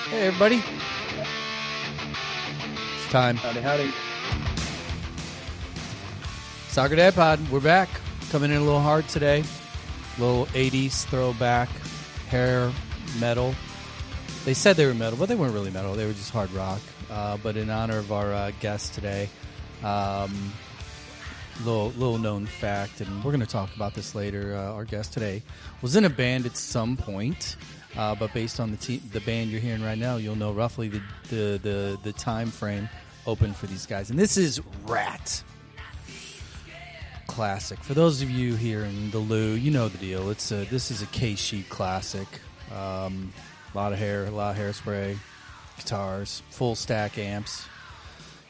Hey, everybody. It's time. Howdy. Soccer Dad Pod. We're back. Coming in a little hard today. Little 80s throwback, hair metal. They said they were metal, but they weren't really metal. They were just hard rock. But in honor of our guest today, little known fact, and we're going to talk about this later. Our guest today was in a band at some point. But based on the band you're hearing right now, you'll know roughly the time frame open for these guys. And this is Rat. Classic. For those of you here in the Lou, you know the deal. This is a K-Sheet classic. A lot of hair, a lot of hairspray, guitars, full stack amps.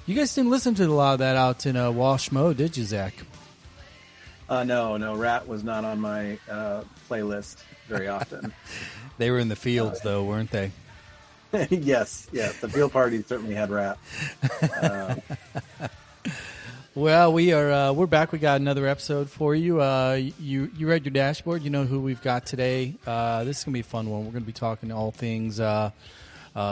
You guys didn't listen to a lot of that out in Wash Mode, did you, Zach? No. Rat was not on my playlist very often. They were in the fields, though, weren't they? Yes. The field party certainly had Rat. Well, we're back. We got another episode for you. You read your dashboard. You know who we've got today. This is gonna be a fun one. We're gonna be talking all things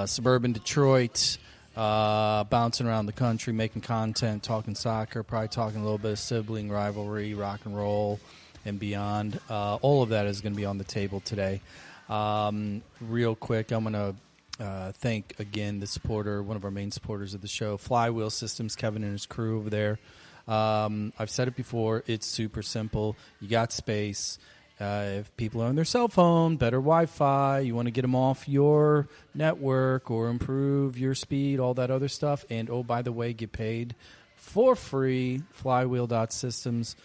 suburban Detroit, bouncing around the country, making content, talking soccer, probably talking a little bit of sibling rivalry, rock and roll, and beyond. All of that is going to be on the table today. Real quick, I'm going to thank again the supporter, one of our main supporters of the show, Flywheel Systems, Kevin and his crew over there. I've said it before, it's super simple. You got space. If people are on their cell phone, better Wi-Fi, you want to get them off your network or improve your speed, all that other stuff. And, oh, by the way, get paid for free, flywheel.systems.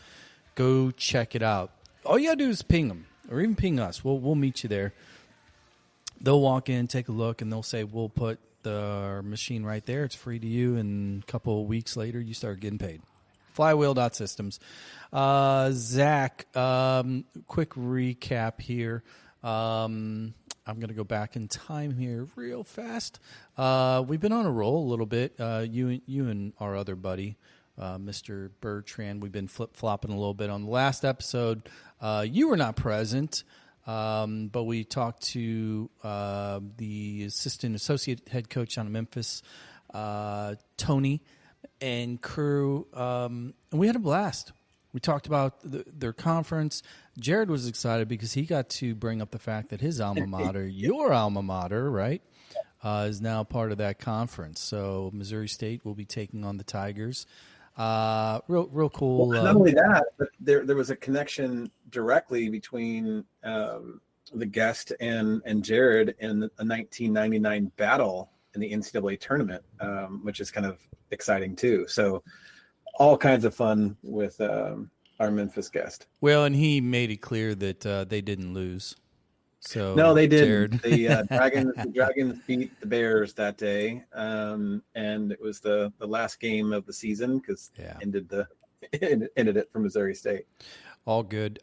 Go check it out. All you got to do is ping them or even ping us. We'll meet you there. They'll walk in, take a look, and they'll say, we'll put the machine right there. It's free to you, and a couple of weeks later, you start getting paid. Flywheel.systems. Zach, quick recap here. I'm going to go back in time here real fast. We've been on a roll a little bit. You and our other buddy, Mr. Bertrand, we've been flip-flopping a little bit. On the last episode, you were not present. But we talked to the associate head coach on Memphis, Tony, and crew, and we had a blast. We talked about their conference. Jared was excited because he got to bring up the fact that his alma mater, your alma mater, right, is now part of that conference. So Missouri State will be taking on the Tigers. Real cool. Well, not only that, but there was a connection directly between the guest and Jared in a 1999 battle in the NCAA tournament, which is kind of exciting too. So all kinds of fun with our Memphis guest. Well, and he made it clear that they didn't lose. So no, they Jared. didn't. The Dragons beat the Bears that day, and it was the last game of the season because ended it for Missouri State. All good.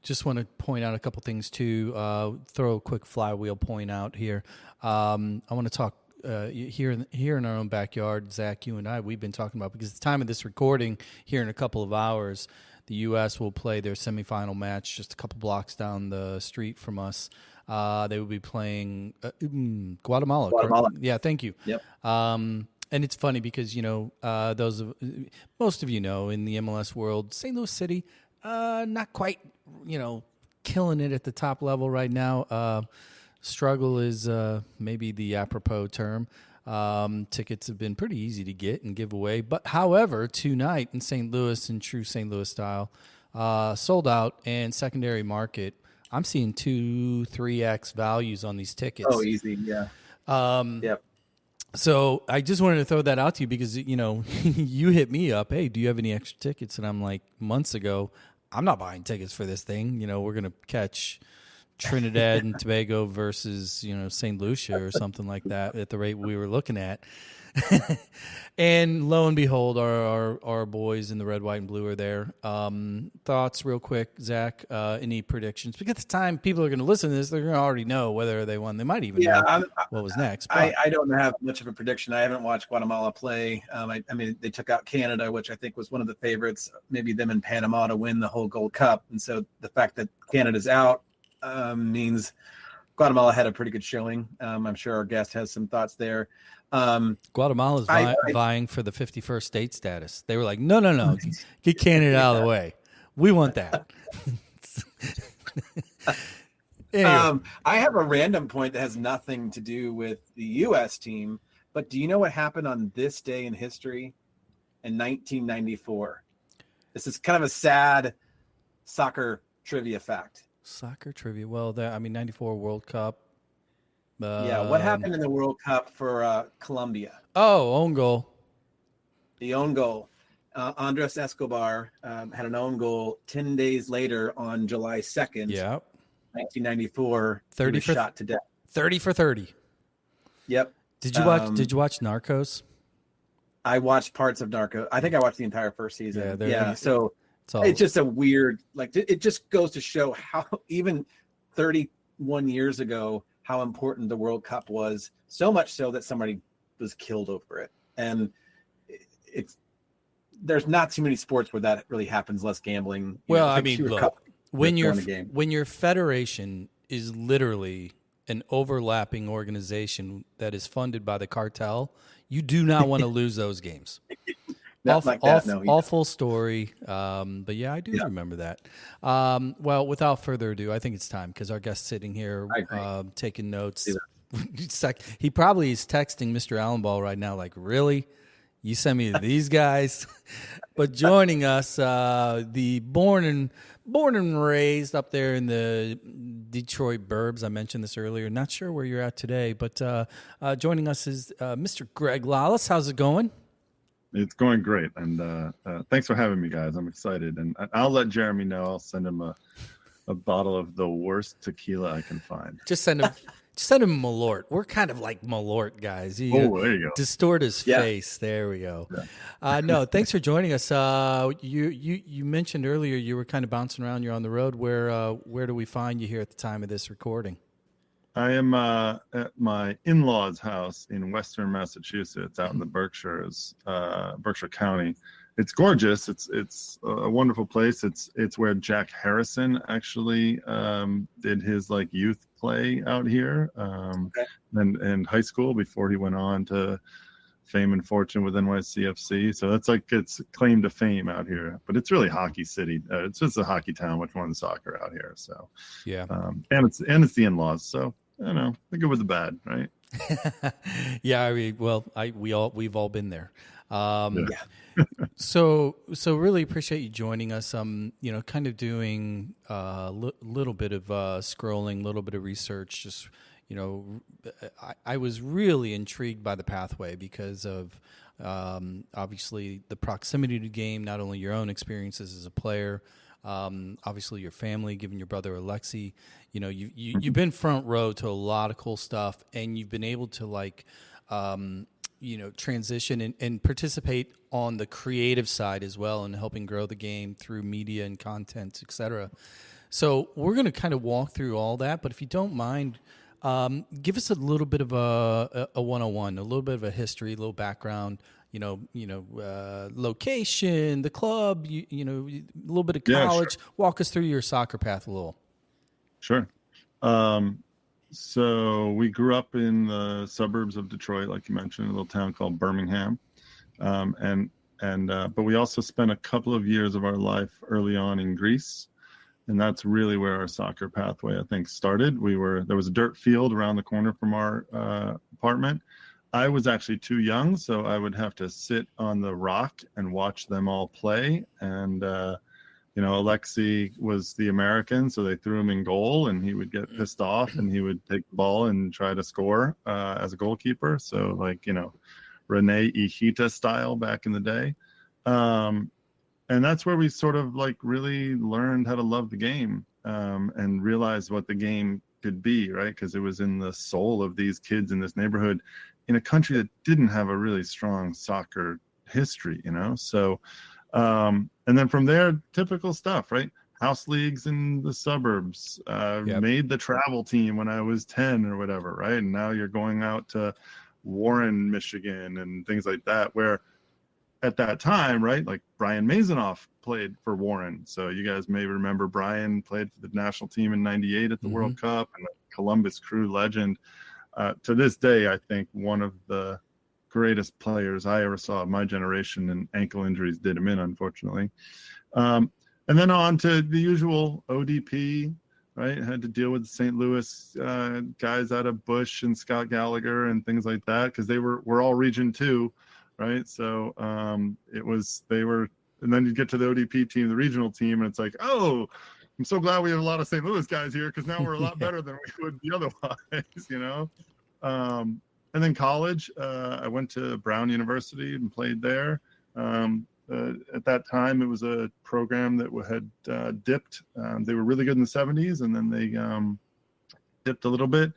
Just want to point out a couple things too. Throw a quick flywheel point out here. I want to talk here in our own backyard. Zach, you and I, we've been talking about, because at the time of this recording, here in a couple of hours, the U.S. will play their semifinal match just a couple blocks down the street from us. They will be playing Guatemala. Yeah, thank you. Yep. And it's funny because, most of you know, in the MLS world, St. Louis City, not quite, killing it at the top level right now. Struggle is maybe the apropos term. Tickets have been pretty easy to get and give away. But, however, tonight in St. Louis, in true St. Louis style, sold out, and secondary market, I'm seeing 2-3x values on these tickets. Oh, easy, yeah. Yep. So I just wanted to throw that out to you because, you hit me up, hey, do you have any extra tickets? And I'm like, months ago, I'm not buying tickets for this thing. We're going to catch Trinidad and Tobago versus, St. Lucia or something like that at the rate we were looking at. And lo and behold, our boys in the red, white, and blue are there. Thoughts real quick, Zach, any predictions? Because at the time people are going to listen to this, they're going to already know whether they won. They might even know what was next. I don't have much of a prediction. I haven't watched Guatemala play. I mean, they took out Canada, which I think was one of the favorites, maybe them and Panama to win the whole Gold Cup. And so the fact that Canada's out means Guatemala had a pretty good showing. I'm sure our guest has some thoughts there. Guatemala's vying for the 51st state status. They were like, no, get Canada out of the way. We want that. Anyway. I have a random point that has nothing to do with the U.S. team, but do you know what happened on this day in history in 1994? This is kind of a sad soccer trivia fact. Soccer trivia. Well, 94 World Cup. What happened in the World Cup for Colombia? Oh, own goal. The own goal. Andres Escobar had an own goal 10 days later on July 2nd. Yeah. 1994. 30 for shot to death. 30 for 30. Yep. Did you watch Narcos? I watched parts of Narcos. I think I watched the entire first season. Yeah. So it's just a weird, it just goes to show how even 31 years ago, how important the World Cup was, so much so that somebody was killed over it. And there's not too many sports where that really happens, less gambling. Look, when your federation is literally an overlapping organization that is funded by the cartel, you do not want to lose those games. Awful story. But yeah, I do remember that. Well, without further ado, I think it's time because our guest's sitting here taking notes. He probably is texting Mr. Allenball right now, like, really? You sent me to these guys? But joining us, the born and raised up there in the Detroit burbs. I mentioned this earlier. Not sure where you're at today, but joining us is Mr. Greg Lalas. How's it going? It's going great, and thanks for having me, guys. I'm excited, and I'll let Jeremy know. I'll send him a bottle of the worst tequila I can find. Just send him Malort. We're kind of like Malort guys. There you go. Distort his face. There we go. Yeah. No, thanks for joining us. You mentioned earlier you were kind of bouncing around. You're on the road. Where do we find you here at the time of this recording? I am at my in-laws' house in Western Massachusetts, out in the Berkshires, Berkshire County. It's gorgeous. It's a wonderful place. It's where Jack Harrison actually did his youth play out here, and high school before he went on to fame and fortune with NYCFC. So that's its claim to fame out here. But it's really hockey city. It's just a hockey town, much more than soccer out here. So yeah, and it's the in-laws. So I don't know, the good with the bad, right? Yeah, I mean, we've all been there. So really appreciate you joining us. Kind of doing a little bit of scrolling, a little bit of research. Just I was really intrigued by the pathway because of obviously the proximity to the game, not only your own experiences as a player, obviously your family, given your brother Alexi. You've been front row to a lot of cool stuff, and you've been able to transition and participate on the creative side as well, and helping grow the game through media and content, etc. So we're going to kind of walk through all that, but if you don't mind, give us a little bit of a 101, a little bit of a history, a little background, location, the club, a little bit of college. Sure. Walk us through your soccer path a little. Sure. So we grew up in the suburbs of Detroit, like you mentioned, a little town called Birmingham. But we also spent a couple of years of our life early on in Greece. And that's really where our soccer pathway, I think, started. There was a dirt field around the corner from our apartment. I was actually too young, so I would have to sit on the rock and watch them all play. And, Alexi was the American, so they threw him in goal, and he would get pissed off, and he would take the ball and try to score as a goalkeeper. So, Rene Higuita style back in the day. And that's where we sort of really learned how to love the game and realize what the game could be, right? Because it was in the soul of these kids in this neighborhood in a country that didn't have a really strong soccer history, So, and then from there, typical stuff, right? House leagues in the suburbs, made the travel team when I was 10 or whatever, right? And now you're going out to Warren, Michigan and things like that, where at that time, right, Brian Mazonoff played for Warren. So you guys may remember Brian played for the national team in '98 at the World Cup, and Columbus Crew legend. To this day, I think one of the greatest players I ever saw of my generation, and ankle injuries did him in, unfortunately. And then on to the usual ODP, right? Had to deal with the St. Louis guys out of Bush and Scott Gallagher and things like that, because we're all Region 2, right? So and then you get to the ODP team, the regional team, and it's like, oh, I'm so glad we have a lot of St. Louis guys here, because now we're a lot better than we would be otherwise, And then college, I went to Brown University and played there. At that time, it was a program that had dipped. They were really good in the 70s, and then they dipped a little bit.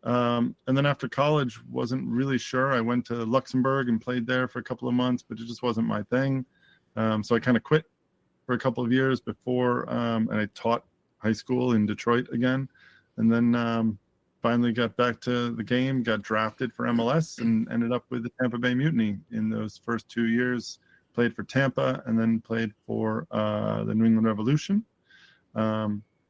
And then after college, wasn't really sure. I went to Luxembourg and played there for a couple of months, but it just wasn't my thing. So I kind of quit for a couple of years before, and I taught high school in Detroit again. And then finally got back to the game, got drafted for MLS, and ended up with the Tampa Bay Mutiny in those first 2 years. Played for Tampa and then played for the New England Revolution.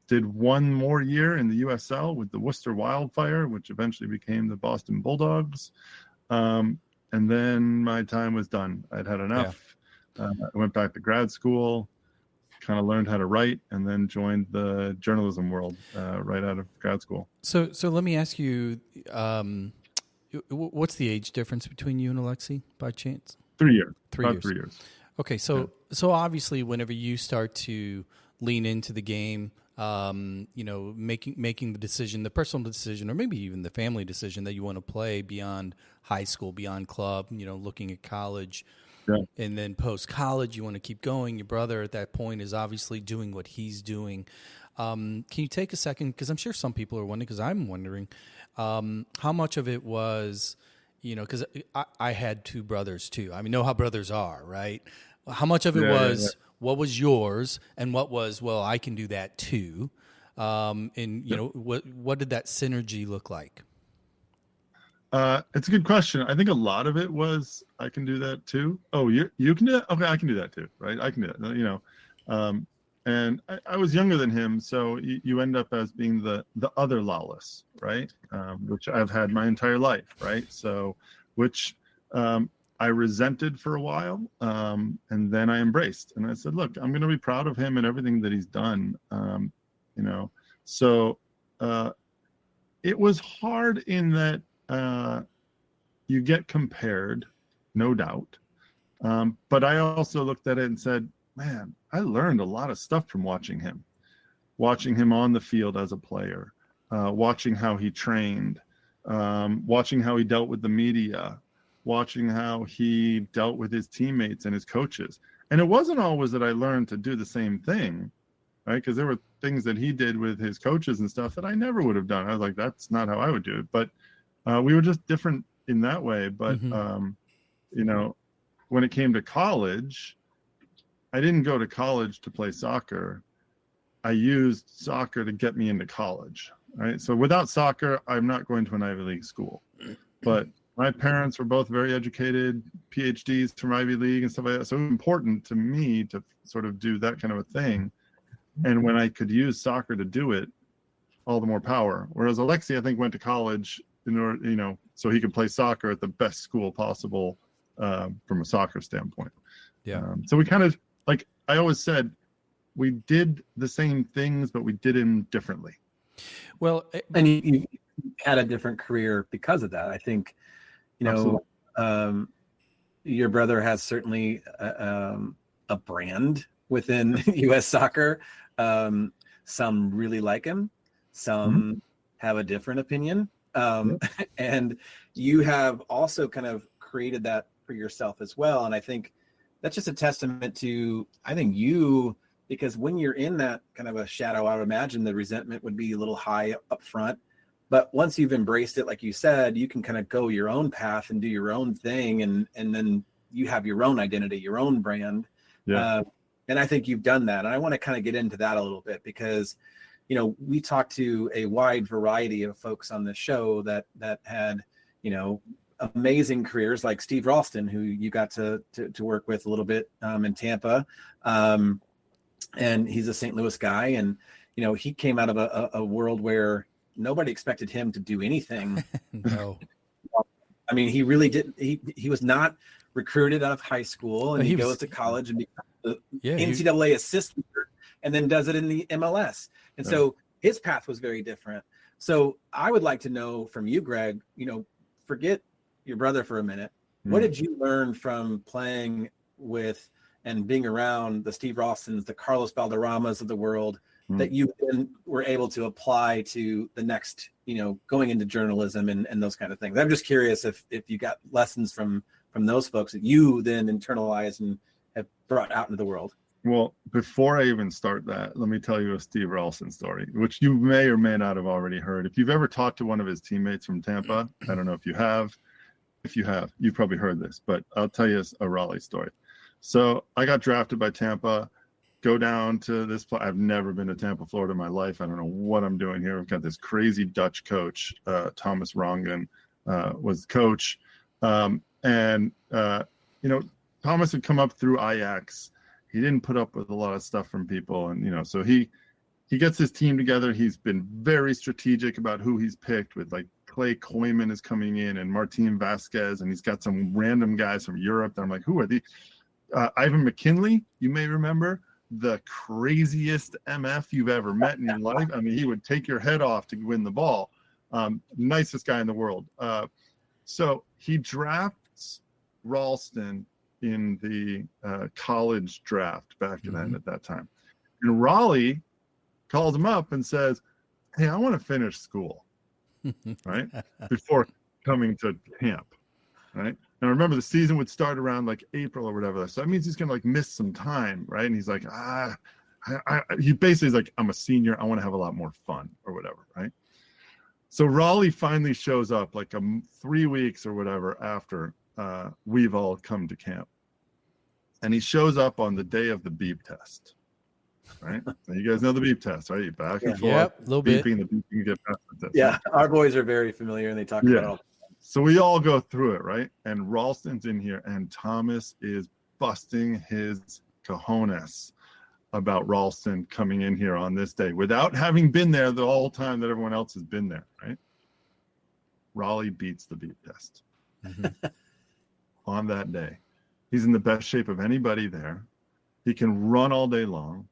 Did one more year in the USL with the Worcester Wildfire, which eventually became the Boston Bulldogs. And then my time was done. I'd had enough. I went back to grad school, kind of learned how to write, and then joined the journalism world right out of grad school. So let me ask you, what's the age difference between you and Alexi, by chance? 3 years. 3 years. 3 years. Okay, so obviously, whenever you start to lean into the game, making the decision, the personal decision, or maybe even the family decision that you want to play beyond high school, beyond club, looking at college. Yeah. And then post-college, you want to keep going. Your brother at that point is obviously doing what he's doing. Can you take a second? Because I'm sure some people are wondering, because I'm wondering, how much of it was, because I had two brothers too. I mean, know how brothers are, right? How much of it was what was yours and what was, well, I can do that too? What did that synergy look like? It's a good question. I think a lot of it was, I can do that too. Oh, you can do that? Okay, I can do that too, right? I can do that, and I was younger than him, so you end up as being the other Lalas, right? Which I've had my entire life, right? So, which I resented for a while, and then I embraced. And I said, look, I'm going to be proud of him and everything that he's done, So it was hard in that you get compared, no doubt. But I also looked at it and said, man, I learned a lot of stuff from watching him on the field as a player, watching how he trained, watching how he dealt with the media, watching how he dealt with his teammates and his coaches. And it wasn't always that I learned to do the same thing, right? Because there were things that he did with his coaches and stuff that I never would have done. I was like, that's not how I would do it. But we were just different in that way. But, when it came to college, I didn't go to college to play soccer. I used soccer to get me into college, right? So without soccer, I'm not going to an Ivy League school. But my parents were both very educated, PhDs from Ivy League and stuff like that. So it was important to me to sort of do that kind of a thing. And when I could use soccer to do it, all the more power. Whereas Alexi, I think, went to college in order, so he could play soccer at the best school possible from a soccer standpoint. Yeah. So we kind of, like I always said, we did the same things, but we did them differently. Well, and you had a different career because of that. I think, your brother has certainly a brand within U.S. soccer. Some really like him. Some have a different opinion. And you have also kind of created that for yourself as well. And I think that's just a testament to, because when you're in that kind of a shadow, I would imagine the resentment would be a little high up front. But once you've embraced it, like you said, you can kind of go your own path and do your own thing. And then you have your own identity, your own brand. Yeah. And I think you've done that. And I want to kind of get into that a little bit because, we talked to a wide variety of folks on this show that had, amazing careers like Steve Ralston, who you got to work with a little bit in Tampa. And he's a St. Louis guy. And, he came out of a world where, nobody expected him to do anything. No. I mean, he really didn't. He was not recruited out of high school, and he goes to college and becomes the NCAA assistant, and then does it in the MLS. And so his path was very different. So I would like to know from you, Greg, forget your brother for a minute. What did you learn from playing with and being around the Steve Ralstons, the Carlos Valderramas of the world, that you then were able to apply to the next, going into journalism and those kind of things? I'm just curious if you got lessons from those folks that you then internalized and have brought out into the world. Well, before I even start that, let me tell you a Steve Ralston story, which you may or may not have already heard. If you've ever talked to one of his teammates from Tampa, I don't know if you have. If you have, you've probably heard this, but I'll tell you a Raleigh story. So I got drafted by Tampa, go down to this place. I've never been to Tampa, Florida in my life. I don't know what I'm doing here. We've got this crazy Dutch coach, Thomas Rongen, was the coach. Thomas had come up through Ajax. He didn't put up with a lot of stuff from people. And, so he gets his team together. He's been very strategic about who he's picked, with like Clay Koyman is coming in and Martin Vasquez. And he's got some random guys from Europe that I'm like, who are these? Ivan McKinley, you may remember, the craziest MF you've ever met in your life. I mean, he would take your head off to win the ball. Nicest guy in the world. So he drafts Ralston in the college draft back then at that time. And Raleigh calls him up and says, hey, I want to finish school, right? Before coming to camp, right? Now remember, the season would start around like April or whatever. So that means he's going to like miss some time, right? And he's like, he basically is like, I'm a senior. I want to have a lot more fun or whatever, right? So Raleigh finally shows up like 3 weeks or whatever after we've all come to camp. And he shows up on the day of the beep test, right? Now you guys know the beep test, right? You back and forth, a little bit. The beeping, you get past the test. Yeah, our boys are very familiar, and they talk about it all. So we all go through it, right? And Ralston's in here, and Thomas is busting his cojones about Ralston coming in here on this day without having been there the whole time that everyone else has been there, right? Raleigh beats the beep test on that day. He's in the best shape of anybody there. He can run all day long.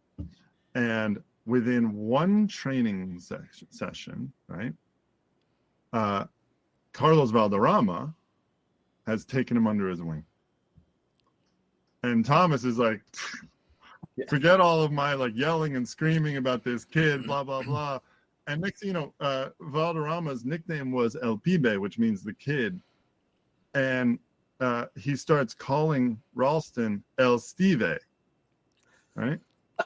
And within one training session, right, Carlos Valderrama has taken him under his wing. And Thomas is like, forget all of my like yelling and screaming about this kid, blah, blah, blah. And next thing you know, Valderrama's nickname was El Pibe, which means the kid. And he starts calling Ralston El Steve, right,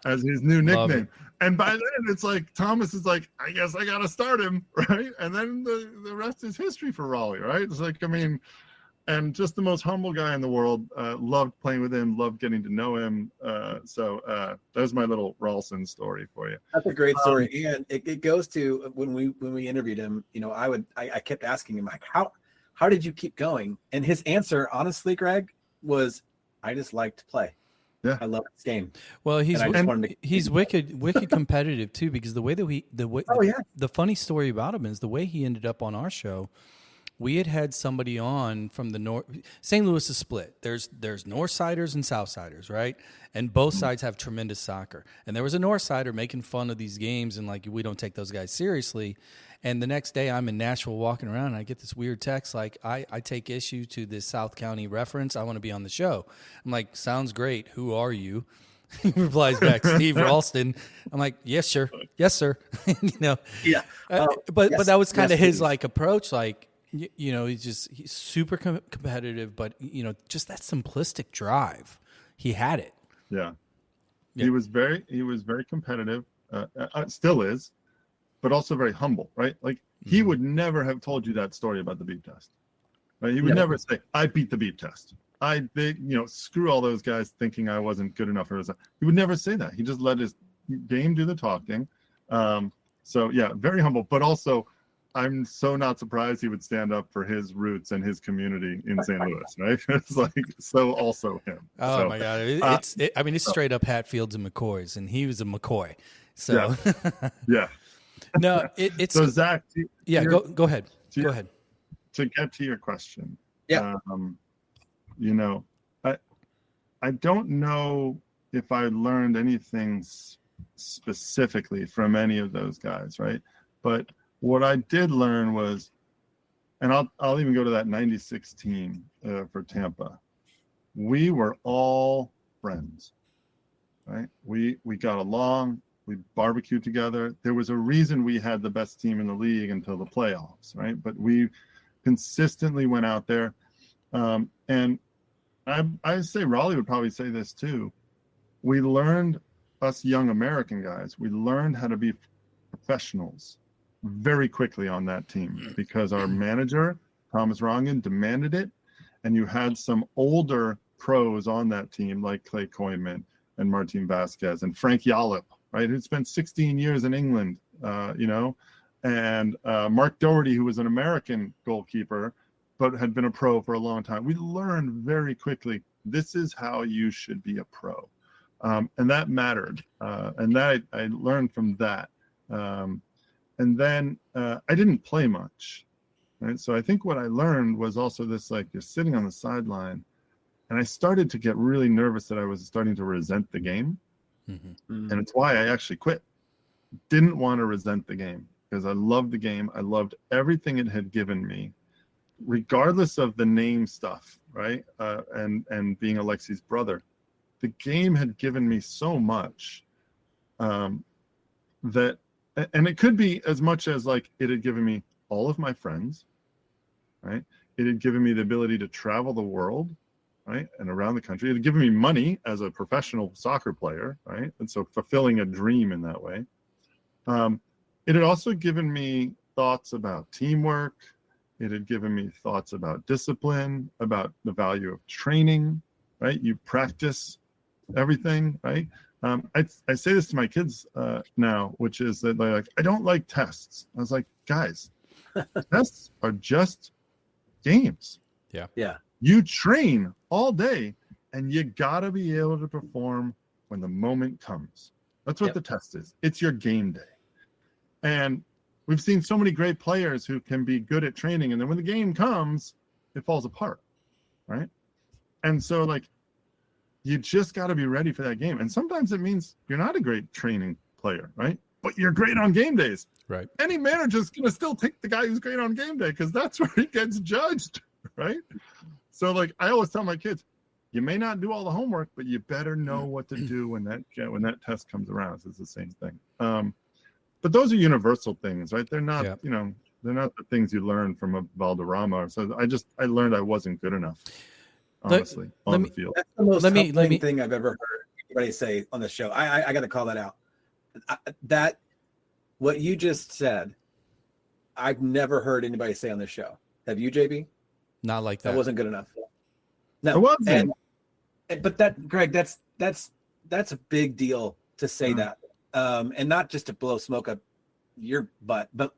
as his new nickname. And by then, it's like Thomas is like, I guess I got to start him, right? And then the rest is history for Raleigh, right? It's like, I mean, and just the most humble guy in the world. Loved playing with him, loved getting to know him. So that's my little Ralston story for you. That's a great story. And it goes to when we interviewed him, I kept asking him, like, how did you keep going? And his answer, honestly, Greg, was, I just like to play. Yeah, I love this game. Well, he's wicked competitive too, because the way that the funny story about him is the way he ended up on our show. We had somebody on from the north. St. Louis is split. There's North Siders and South Siders, right? And both sides have tremendous soccer. And there was a North Sider making fun of these games and like, we don't take those guys seriously. And the next day I'm in Nashville walking around and I get this weird text like, I take issue to this South County reference. I want to be on the show. I'm like, sounds great. Who are you? He replies back, Steve Ralston. I'm like, yes, sir. Yes, sir. Yeah. But that was kind of his like approach. Like, he's super competitive, but just that simplistic drive, he had it. Yeah. He was very competitive, still is, but also very humble, right? Like he would never have told you that story about the beep test, right? He would never say, I beat the beep test. Screw all those guys thinking I wasn't good enough. He would never say that. He just let his game do the talking. So yeah, very humble, but also I'm so not surprised he would stand up for his roots and his community in St. Louis, right? It's like, so also him. Oh my God. It's straight up Hatfields and McCoys, and he was a McCoy. So yeah. No, it's So Zach, yeah. Go ahead. Go ahead. To get to your question, Yeah. you know, I don't know if I learned anything specifically from any of those guys, right? But what I did learn was, and I'll even go to that '96 team for Tampa. We were all friends, right? We got along. We barbecued together. There was a reason we had the best team in the league until the playoffs, right? But we consistently went out there, and I say Raleigh would probably say this too. We learned, us young American guys, we learned how to be professionals very quickly on that team because our manager, Thomas Rongen, demanded it. And you had some older pros on that team like Clay Koyman and Martin Vasquez and Frank Yallop, right? Who'd spent 16 years in England, and Mark Doherty, who was an American goalkeeper, but had been a pro for a long time. We learned very quickly, this is how you should be a pro. And that mattered. And that I learned from that. And then I didn't play much, right? So I think what I learned was also this, like, you're sitting on the sideline, and I started to get really nervous that I was starting to resent the game. Mm-hmm. And it's why I actually quit. Didn't want to resent the game because I loved the game. I loved everything it had given me, regardless of the name stuff, right? And being Alexi's brother. The game had given me so much that, and it could be as much as like it had given me all of my friends, right? It had given me the ability to travel the world, right? And around the country. It had given me money as a professional soccer player, right? And so fulfilling a dream in that way. It had also given me thoughts about teamwork. It had given me thoughts about discipline, about the value of training, right? You practice everything, right? I say this to my kids now, which is that they're like, I don't like tests. I was like, guys, tests are just games. Yeah. You train all day, and you gotta be able to perform when the moment comes. That's what the test is. It's your game day. And we've seen so many great players who can be good at training, and then when the game comes, it falls apart, right? And so, like, you just got to be ready for that game. And sometimes it means you're not a great training player, right? But you're great on game days. Right. Any manager's going to still take the guy who's great on game day because that's where he gets judged, right? So, like, I always tell my kids, you may not do all the homework, but you better know what to do when that test comes around. So it's the same thing. But those are universal things, right? They're not, they're not the things you learn from a Valderrama. So I learned I wasn't good enough. Honestly, on the field. That's the most humbling thing I've ever heard anybody say on the show. I got to call that out. That what you just said, I've never heard anybody say on this show. Have you, JB? Not like that. That wasn't good enough. No, it wasn't. But that, Greg, that's a big deal to say that, and not just to blow smoke up your butt, but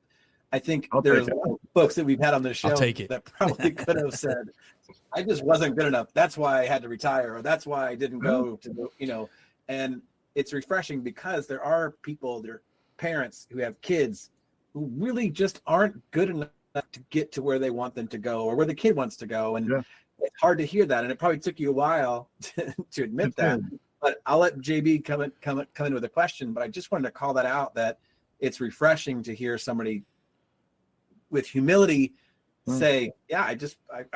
I think there's folks that we've had on the show that probably could have said, I just wasn't good enough. That's why I had to retire, or that's why I didn't go to, and it's refreshing because there are people, there are parents who have kids who really just aren't good enough to get to where they want them to go or where the kid wants to go. And it's hard to hear that. And it probably took you a while to admit that, but I'll let JB come in with a question, but I just wanted to call that out, that it's refreshing to hear somebody with humility say, I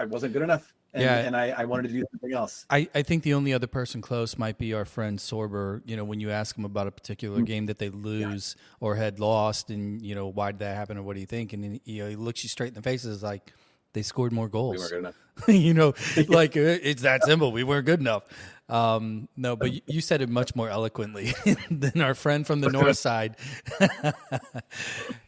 wasn't good enough. And I wanted to do something else. I think the only other person close might be our friend Sorber. When you ask him about a particular game that they lose or had lost, and why did that happen, or what do you think? And he looks you straight in the face and is like, they scored more goals. We weren't good enough. Like it's that simple. We weren't good enough. No, but you said it much more eloquently than our friend from the north side.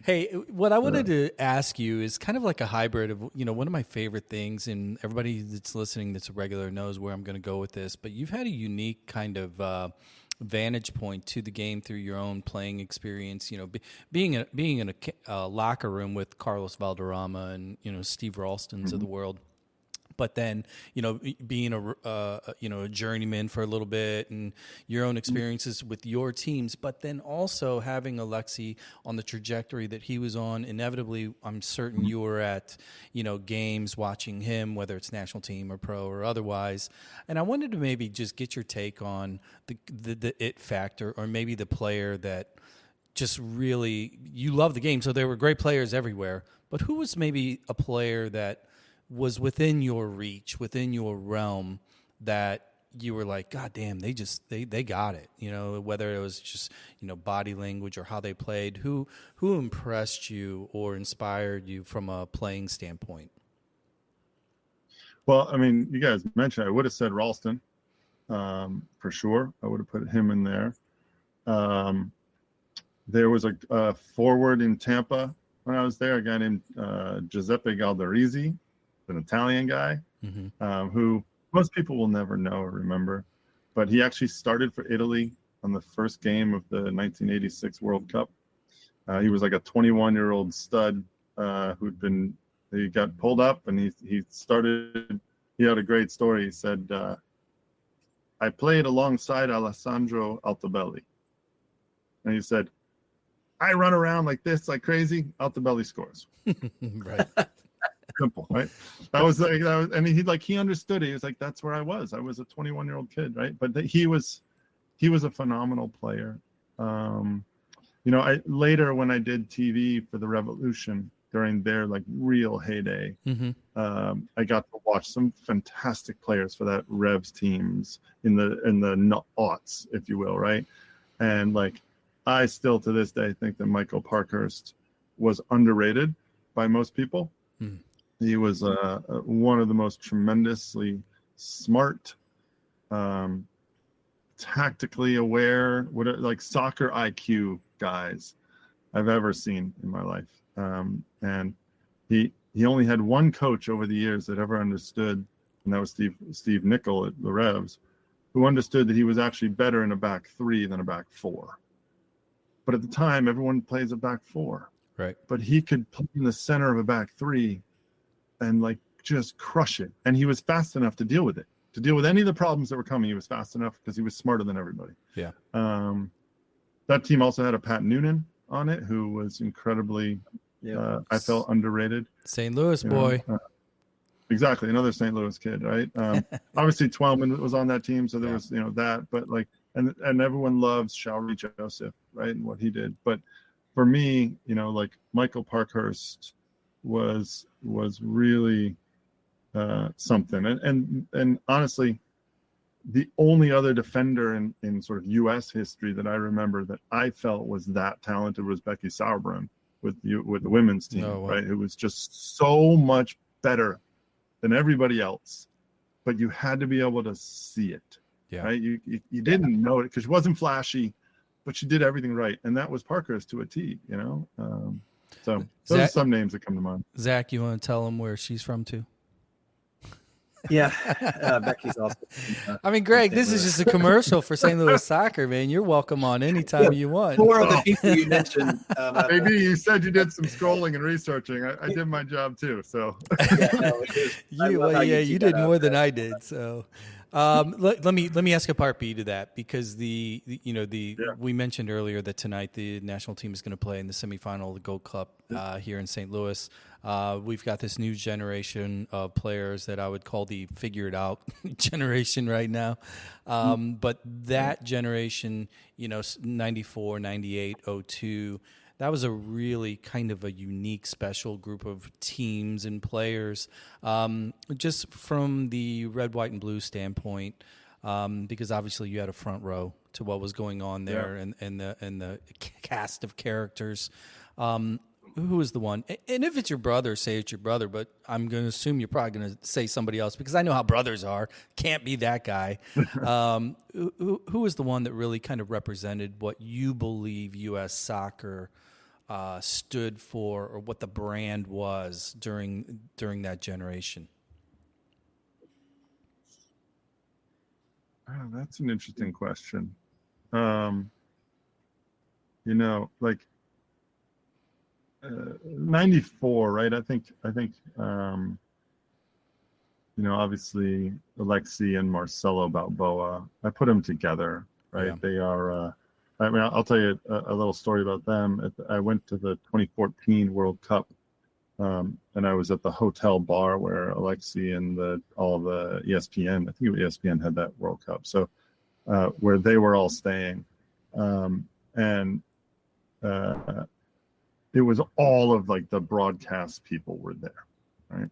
Hey, what I wanted to ask you is kind of like a hybrid of, one of my favorite things, and everybody that's listening that's a regular knows where I'm going to go with this, but you've had a unique kind of vantage point to the game through your own playing experience, being in a locker room with Carlos Valderrama and, Steve Ralstons of the world. But then, being a journeyman for a little bit, and your own experiences with your teams, but then also having Alexi on the trajectory that he was on. Inevitably, I'm certain you were at, games watching him, whether it's national team or pro or otherwise. And I wanted to maybe just get your take on the it factor, or maybe the player that just really, you love the game. So there were great players everywhere, but who was maybe a player that was within your reach, within your realm, that you were like, God damn, they got it. Whether it was just, body language or how they played, who impressed you or inspired you from a playing standpoint? Well, I mean, you guys mentioned, I would have said Ralston, for sure. I would have put him in there. There was a forward in Tampa when I was there, a guy named Giuseppe Galdarizzi, an Italian guy, who most people will never know or remember, but he actually started for Italy on the first game of the 1986 World Cup. He was like a 21-year-old stud he got pulled up, and he had a great story. He said, I played alongside Alessandro Altobelli. And he said, I run around like this, like crazy, Altobelli scores. Right. Simple, right? And he understood it. He was like, that's where I was. I was a 21-year-old kid, right? But he was a phenomenal player. Later when I did TV for the Revolution during their like real heyday, I got to watch some fantastic players for that Revs teams in the aughts, if you will, right? And like, I still to this day think that Michael Parkhurst was underrated by most people. He was one of the most tremendously smart, tactically aware, like soccer IQ guys I've ever seen in my life. And he only had one coach over the years that ever understood, and that was Steve Nicol at the Revs, who understood that he was actually better in a back three than a back four. But at the time, everyone plays a back four. Right. But he could play in the center of a back three and like just crush it. And he was fast enough to deal with it. To deal with any of the problems that were coming, he was fast enough because he was smarter than everybody. Yeah. That team also had a Pat Noonan on it, who was incredibly, I felt, underrated. St. Louis boy. Exactly. Another St. Louis kid, right? Obviously, Twellman was on that team, so there was, that. But like, and everyone loves Shaori Joseph, right, and what he did. But for me, like Michael Parkhurst was really something. And honestly, the only other defender in sort of U.S. history that I remember that I felt was that talented was Becky Sauerbrunn with the women's team, right? It was just so much better than everybody else, but you had to be able to see it, right? You didn't know it because she wasn't flashy, but she did everything right, and that was Parkhurst to a T, So those are some names that come to mind. Zach, you want to tell them where she's from too? Yeah, Becky's also. I mean, Greg, this is just a commercial for St. Louis soccer, man. You're welcome on anytime you want. Four of the people you mentioned. Maybe you said you did some scrolling and researching. I did my job too. So you did more than I did. So let me ask a part B to that, because we mentioned earlier that tonight the national team is going to play in the semifinal of the Gold Cup here in St. Louis. We've got this new generation of players that I would call the figure it out generation right now. But that generation, 94, 98, 02, that was a really kind of a unique, special group of teams and players, just from the red, white, and blue standpoint, because obviously you had a front row to what was going on there, and the cast of characters. Who is the one? And if it's your brother, say it's your brother, but I'm going to assume you're probably going to say somebody else, because I know how brothers are. Can't be that guy. Who is the one that really kind of represented what you believe U.S. soccer stood for, or what the brand was during that generation? Oh, that's an interesting question. Like 94, right? I think obviously Alexi and Marcelo Balboa, I put them together, right? Yeah. They are, I'll tell you a little story about them. I went to the 2014 World Cup, and I was at the hotel bar where Alexi and all the ESPN, I think ESPN had that World Cup. So where they were all staying. And it was all of like the broadcast people were there, right?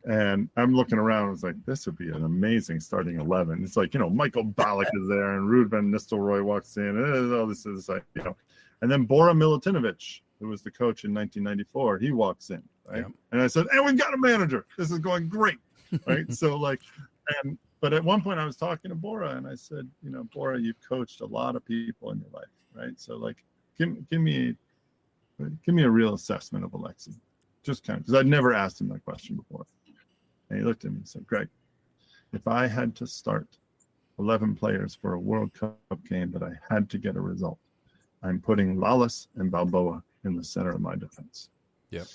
And I'm looking around, I was like, this would be an amazing starting 11. It's like, Michael Ballack is there and Ruud van Nistelrooy walks in. Oh, this is like, and then Bora Milutinovic, who was the coach in 1994, he walks in, right? Yep. And I said, we've got a manager. This is going great, right? So like, but at one point I was talking to Bora and I said, Bora, you've coached a lot of people in your life, right? So like, give me a real assessment of Alexi, just kind of, because I'd never asked him that question before. And he looked at me and said, Greg, if I had to start 11 players for a World Cup game that I had to get a result, I'm putting Lalas and Balboa in the center of my defense. Yep.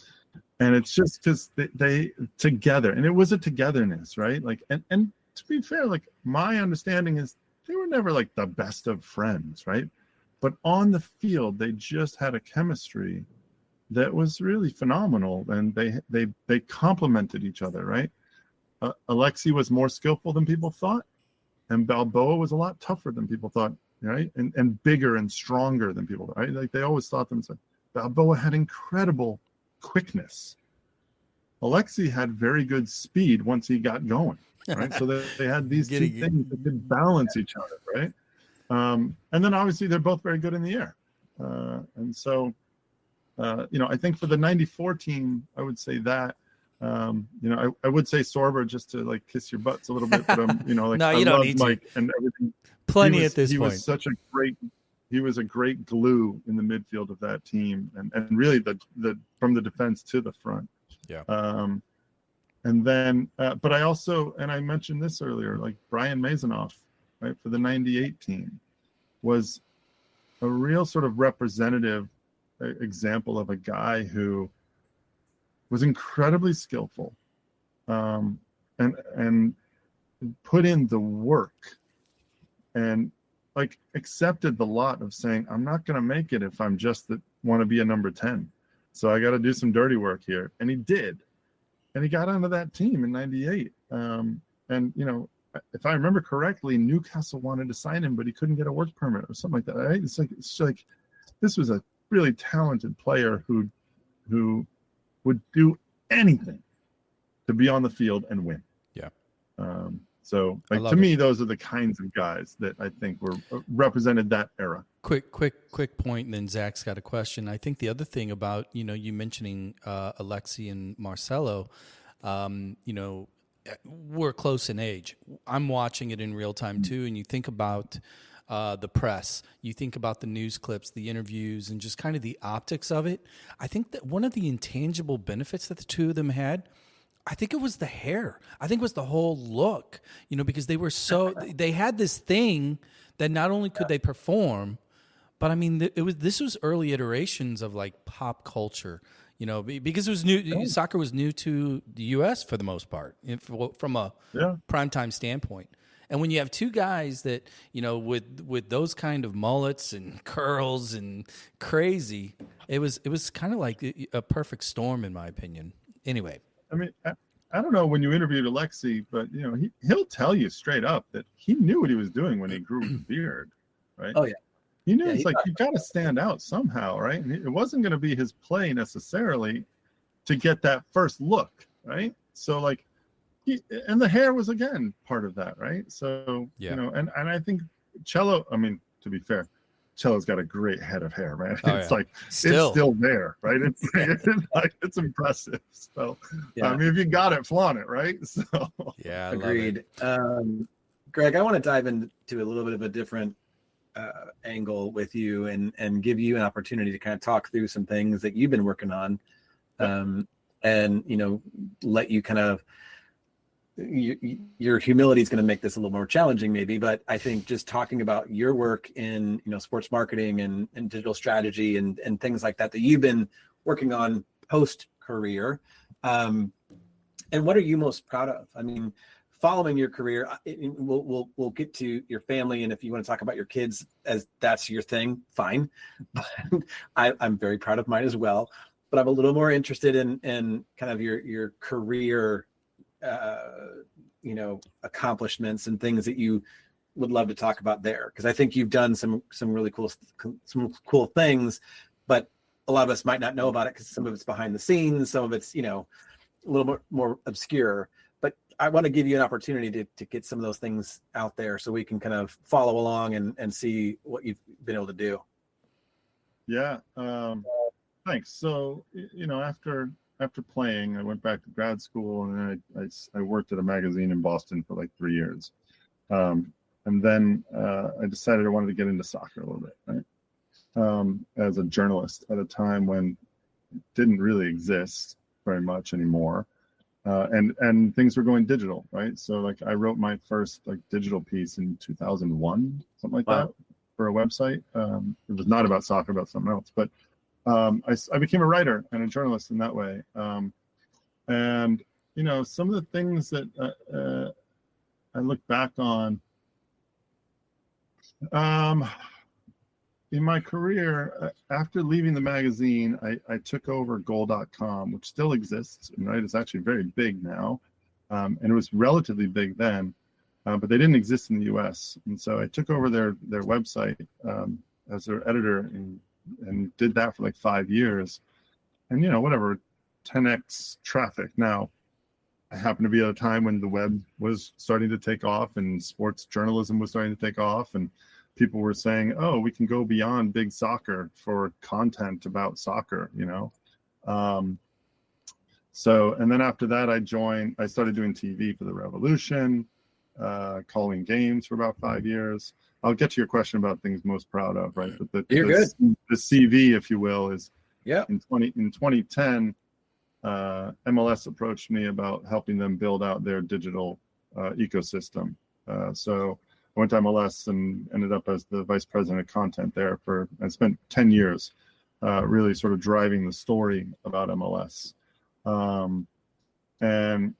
And it's just because they together, and it was a togetherness, right? Like, and to be fair, like my understanding is they were never like the best of friends, right? But on the field, they just had a chemistry that was really phenomenal, and they complemented each other, right? Alexi was more skillful than people thought, and Balboa was a lot tougher than people thought, right? And bigger and stronger than people thought, right? Like they always thought themselves. Balboa had incredible quickness. Alexi had very good speed once he got going, right? So they had these two things that could balance each other, right? And then obviously they're both very good in the air. And so, I think for the 94 team, I would say that, I would say Sorber just to like kiss your butts a little bit, but like no, you I don't love need Mike to. and everything. Plenty at this he point. He was a great glue in the midfield of that team, and really the from the defense to the front. Yeah. And then, but I also, and I mentioned this earlier, like Brian Mazonoff, right, for the 98 team, was a real sort of representative example of a guy who was incredibly skillful, and put in the work, and like accepted the lot of saying, I'm not going to make it if I'm just want to be a number 10. So I got to do some dirty work here. And he did. And he got onto that team in 98. And, if I remember correctly, Newcastle wanted to sign him, but he couldn't get a work permit or something like that. Right? It's like this was a really talented player who would do anything to be on the field and win. Yeah. So like to me, those are the kinds of guys that I think were represented that era. Quick point, and then Zach's got a question. I think the other thing about, you mentioning Alexi and Marcelo, we're close in age. I'm watching it in real time too, and you think about the press, you think about the news clips, the interviews, and just kind of the optics of it. I think that one of the intangible benefits that the two of them had, I think it was the hair. I think it was the whole look, because they had this thing that not only could they perform, but I mean, this was early iterations of like pop culture, because it was new. Soccer was new to the U.S. for the most part, from a primetime standpoint. And when you have two guys that, with those kind of mullets and curls and crazy, it was kind of like a perfect storm, in my opinion. Anyway. I mean, I don't know when you interviewed Alexi, but he'll tell you straight up that he knew what he was doing when he grew the beard, right? Oh yeah, he knew it's like you got to stand out somehow, right? And it wasn't going to be his play necessarily to get that first look, right? So like, and the hair was again part of that, right? So and I think Cello. I mean, to be fair, Cello's got a great head of hair, man. It's like it's still there, right? It's impressive. So I mean, if you got it, flaunt it, right? So agreed. Greg, I want to dive into a little bit of a different angle with you and give you an opportunity to kind of talk through some things that you've been working on, and let you kind of. Your humility is going to make this a little more challenging maybe, but I think just talking about your work in sports marketing and digital strategy and things like that you've been working on post career, And what are you most proud of? I mean, following your career, we'll get to your family, and if you want to talk about your kids as that's your thing, fine. But I'm very proud of mine as well. But I'm a little more interested in kind of your career, accomplishments and things that you would love to talk about there, because I think you've done some really cool things, but a lot of us might not know about it because some of it's behind the scenes, some of it's a little bit more obscure. But I want to give you an opportunity to get some of those things out there so we can kind of follow along and see what you've been able to do. Yeah, thanks. So after playing, I went back to grad school, and I worked at a magazine in Boston for like 3 years. And then I decided I wanted to get into soccer a little bit, right? As a journalist at a time when it didn't really exist very much anymore. And things were going digital, right? So like I wrote my first like digital piece in 2001, something like that, for a website. It was not about soccer, about something else. But I became a writer and a journalist in that way. And some of the things that I look back on in my career, after leaving the magazine, I took over goal.com, which still exists, right? It's actually very big now. And it was relatively big then, but they didn't exist in the US. And so I took over their website as their editor and did that for like 5 years. And whatever, 10x traffic. Now, I happened to be at a time when the web was starting to take off and sports journalism was starting to take off, and people were saying, oh, we can go beyond big soccer for content about soccer, So, and then after that, I started doing TV for the Revolution, calling games for about 5 years. I'll get to your question about things most proud of, right? But the CV, if you will, is in 2010, MLS approached me about helping them build out their digital ecosystem. So I went to MLS and ended up as the vice president of content there I spent 10 years really sort of driving the story about MLS. And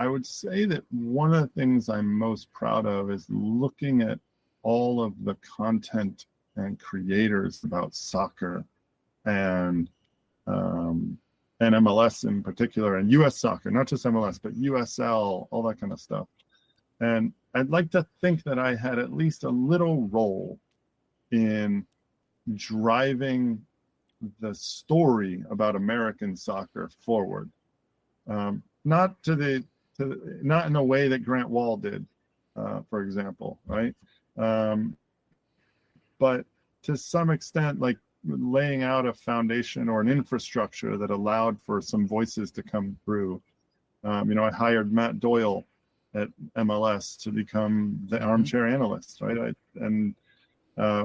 I would say that one of the things I'm most proud of is looking at all of the content and creators about soccer and MLS in particular, and US soccer, not just MLS, but USL, all that kind of stuff. And I'd like to think that I had at least a little role in driving the story about American soccer forward. Not in a way that Grant Wall did, for example, right? But to some extent, like laying out a foundation or an infrastructure that allowed for some voices to come through. I hired Matt Doyle at MLS to become the armchair analyst, right?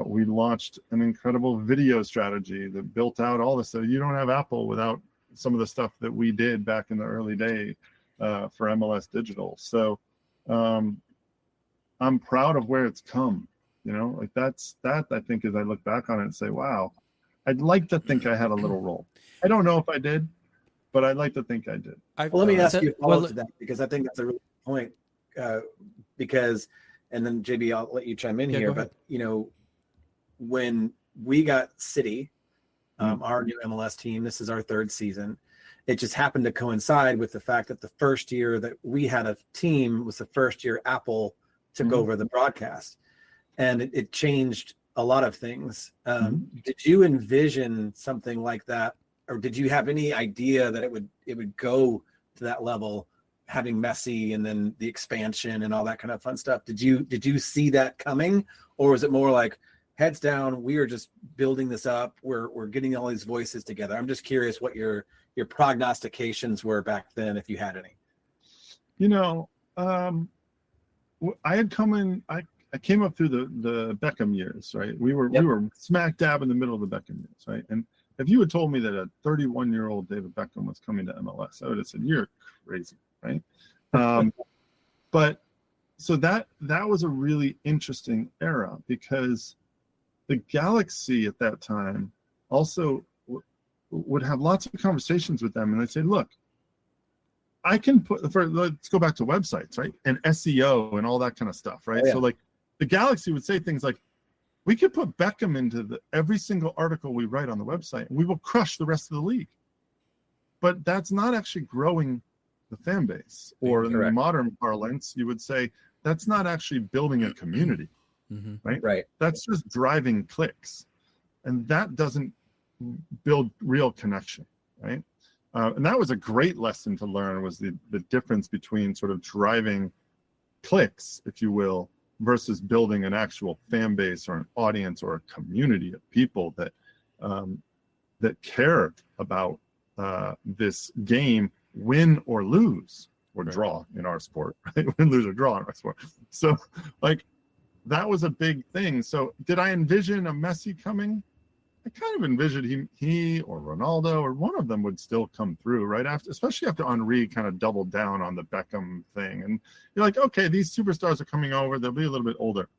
We launched an incredible video strategy that built out all this. So you don't have Apple without some of the stuff that we did back in the early day for MLS Digital. So I'm proud of where it's come. That I think as I look back on it and say, wow, I'd like to think I had a little role. I don't know if I did, but I'd like to think I did. Let me ask you a follow-up to that, because I think that's a really good point. And then JB, I'll let you chime in here. But when we got City, our new MLS team, this is our third season. It just happened to coincide with the fact that the first year that we had a team was the first year Apple took over the broadcast, and it changed a lot of things. Did you envision something like that, or did you have any idea that it would go to that level, having Messi and then the expansion and all that kind of fun stuff? Did you see that coming, or was it more like heads down, we are just building this up, we're getting all these voices together? I'm just curious what your prognostications were back then, if you had any. I had come in. I came up through the Beckham years, right? We were smack dab in the middle of the Beckham years, right? And if you had told me that a 31-year-old David Beckham was coming to MLS, I would have said, "You're crazy," right? But so that was a really interesting era, because the Galaxy at that time also would have lots of conversations with them, and they'd say, look, I can let's go back to websites, right? And SEO and all that kind of stuff, right? Oh, yeah. So like the Galaxy would say things like, we could put Beckham into every single article we write on the website, and we will crush the rest of the league. But that's not actually growing the fan base. Or in the modern parlance, you would say that's not actually building a community, right? Right. That's just driving clicks. And that doesn't build real connection, right? And that was a great lesson to learn, was the difference between sort of driving clicks, if you will, versus building an actual fan base or an audience or a community of people that care about this game, win or lose or draw in our sport, right? Win, lose, or draw in our sport. So like that was a big thing. So did I envision a Messi coming? I kind of envisioned he or Ronaldo or one of them would still come through right after, especially after Henri kind of doubled down on the Beckham thing. And you're like, okay, these superstars are coming over. They'll be a little bit older.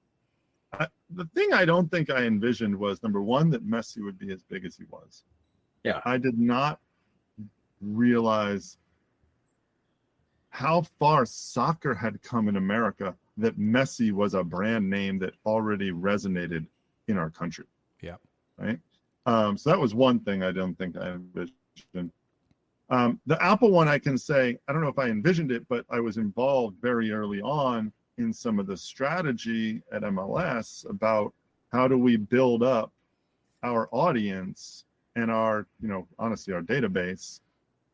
The thing I don't think I envisioned was, number one, that Messi would be as big as he was. Yeah. I did not realize how far soccer had come in America, that Messi was a brand name that already resonated in our country. Yeah. Right. So that was one thing I don't think I envisioned. The Apple one, I can say, I don't know if I envisioned it, but I was involved very early on in some of the strategy at MLS about how do we build up our audience and our, honestly, our database,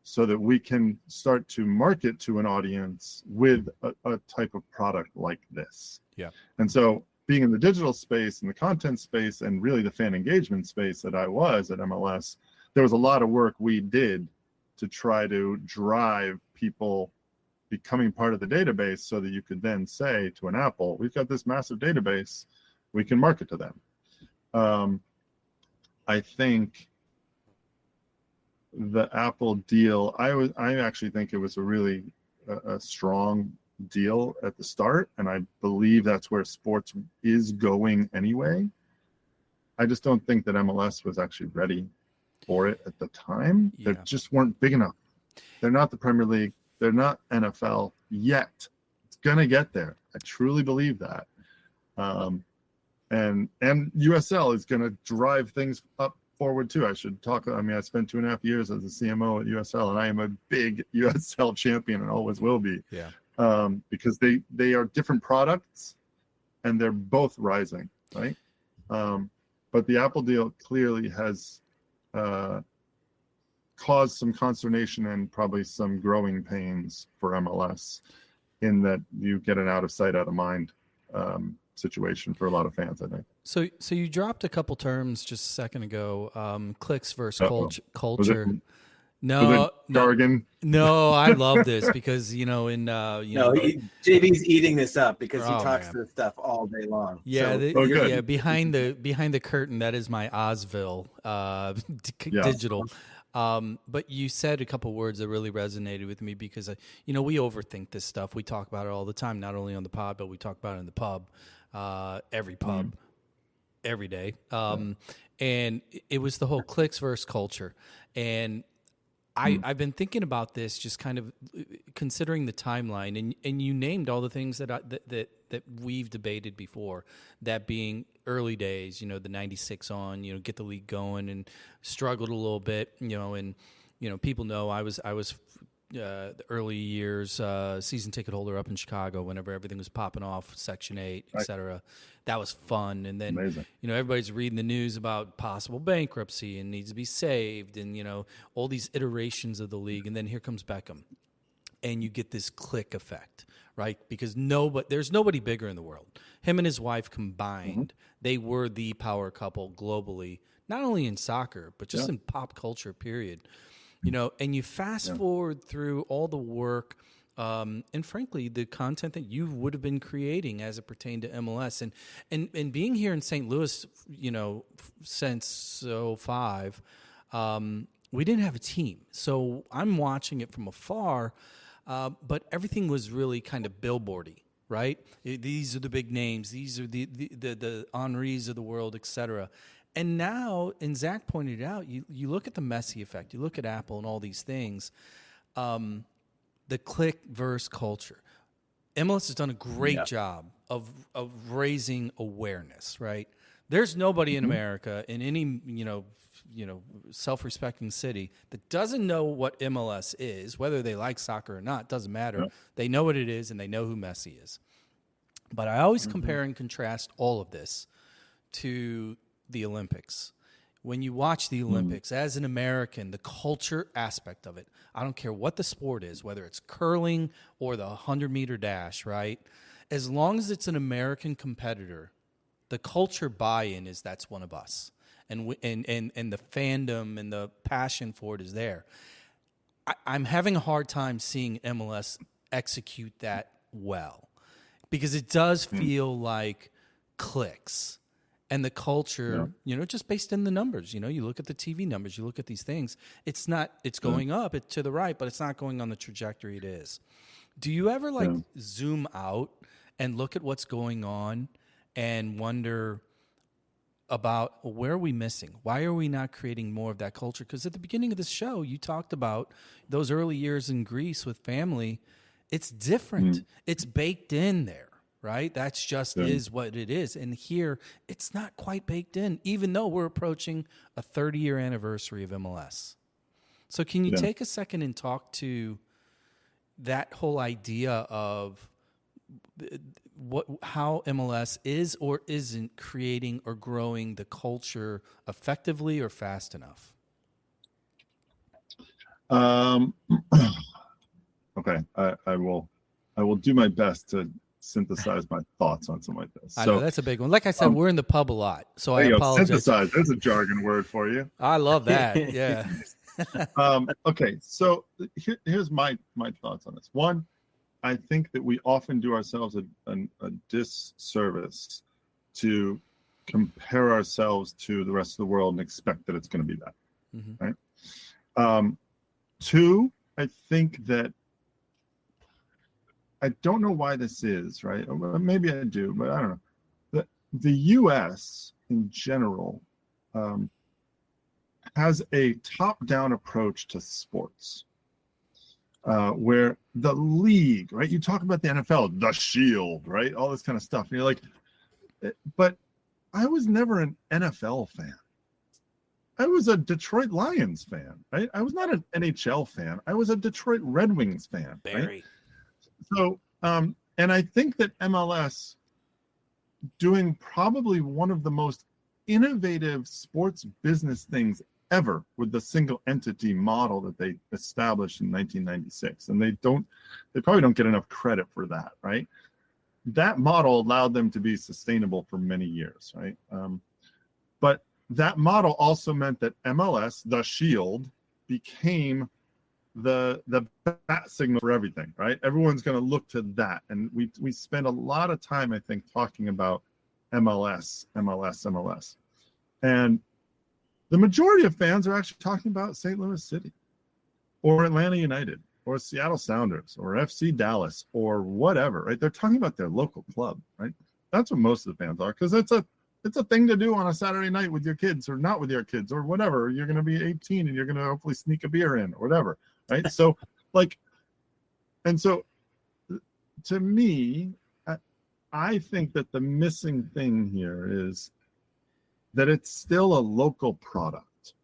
so that we can start to market to an audience with a type of product like this. Yeah. And so being in the digital space and the content space and really the fan engagement space that I was at MLS, there was a lot of work we did to try to drive people becoming part of the database, so that you could then say to an Apple, we've got this massive database, we can market to them. I think the Apple deal, I actually think it was a really a strong deal at the start, and I believe that's where sports is going anyway. I just don't think that MLS was actually ready for it at the time. Yeah. They just weren't big enough. They're not the Premier League. They're not NFL yet. It's gonna get there. I truly believe that. And USL is gonna drive things up forward too. I should talk. I mean, I spent 2.5 years as a CMO at USL, and I am a big USL champion and always will be. Yeah. Because they are different products, and they're both rising, right? But the Apple deal clearly has caused some consternation and probably some growing pains for MLS, in that you get an out of sight, out of mind situation for a lot of fans, I think. So you dropped a couple terms just a second ago. Clicks versus culture. No, jargon. No, I love this because JB's eating this up because he talks this stuff all day long. Yeah, so, behind the curtain, that is my Osville digital. But you said a couple words that really resonated with me, because we overthink this stuff. We talk about it all the time, not only on the pod, but we talk about it in the pub, every pub, every day. And it was the whole clicks versus culture, and I've been thinking about this, just kind of considering the timeline, and you named all the things that we've debated before, that being early days, the 96 on, get the league going, and struggled a little bit, and people know I was the early years season ticket holder up in Chicago whenever everything was popping off, Section 8, et cetera. That was fun. And then, amazing. Everybody's reading the news about possible bankruptcy and needs to be saved, and, all these iterations of the league. And then here comes Beckham, and you get this click effect, right? Because there's nobody bigger in the world. Him and his wife combined, they were the power couple globally, not only in soccer, but just in pop culture, period. And you fast forward through all the work, and frankly, the content that you would have been creating as it pertained to MLS, and being here in St. Louis, since 2005, we didn't have a team. So I'm watching it from afar, but everything was really kind of billboardy, right? These are the big names. These are the Henris of the world, et cetera. And now, and Zach pointed it out, you look at the Messi effect, you look at Apple and all these things, the click verse culture. MLS has done a great job of raising awareness, right? There's nobody in America in any self-respecting city that doesn't know what MLS is, whether they like soccer or not, doesn't matter. Yeah. They know what it is and they know who Messi is. But I always compare and contrast all of this to the Olympics. When you watch the Olympics, as an American, the culture aspect of it, I don't care what the sport is, whether it's curling or the 100-meter dash, right? As long as it's an American competitor, the culture buy-in is that's one of us. And the fandom and the passion for it is there. I'm having a hard time seeing MLS execute that well because it does feel like clicks. And the culture, just based in the numbers, you look at the TV numbers, you look at these things, it's going up to the right, but it's not going on the trajectory it is. Do you ever zoom out and look at what's going on and wonder about where are we missing? Why are we not creating more of that culture? Because at the beginning of this show, you talked about those early years in Greece with family. It's different. It's baked in there. Right? That's just is what it is. And here, it's not quite baked in, even though we're approaching a 30-year anniversary of MLS. So can you take a second and talk to that whole idea of how MLS is or isn't creating or growing the culture effectively or fast enough? Okay, I will do my best to synthesize my thoughts on something like this. I know that's a big one. Like I said, we're in the pub a lot, so I apologize. Synthesize. There's a jargon word for you. I love that. Yeah. Okay, so here's my thoughts on this. One, I think that we often do ourselves a disservice to compare ourselves to the rest of the world and expect that it's going to be that. Right. Two, I think that I don't know why this is, right? Maybe I do, but I don't know. The U.S. in general has a top-down approach to sports, where the league, right? You talk about the NFL, the Shield, right? All this kind of stuff. And you're like, but I was never an NFL fan. I was a Detroit Lions fan, right? I was not an NHL fan. I was a Detroit Red Wings fan. Right? So, and I think that MLS doing probably one of the most innovative sports business things ever with the single entity model that they established in 1996. And they probably don't get enough credit for that, right? That model allowed them to be sustainable for many years, right? But that model also meant that MLS, the Shield, became the bat signal for everything, right? Everyone's going to look to that. And we spend a lot of time, I think, talking about MLS. And the majority of fans are actually talking about St. Louis City or Atlanta United or Seattle Sounders or FC Dallas or whatever, right? They're talking about their local club, right? That's what most of the fans are, because it's a thing to do on a Saturday night with your kids or not with your kids or whatever. You're going to be 18 and you're going to hopefully sneak a beer in or whatever, right? So to me, I think that the missing thing here is that it's still a local product,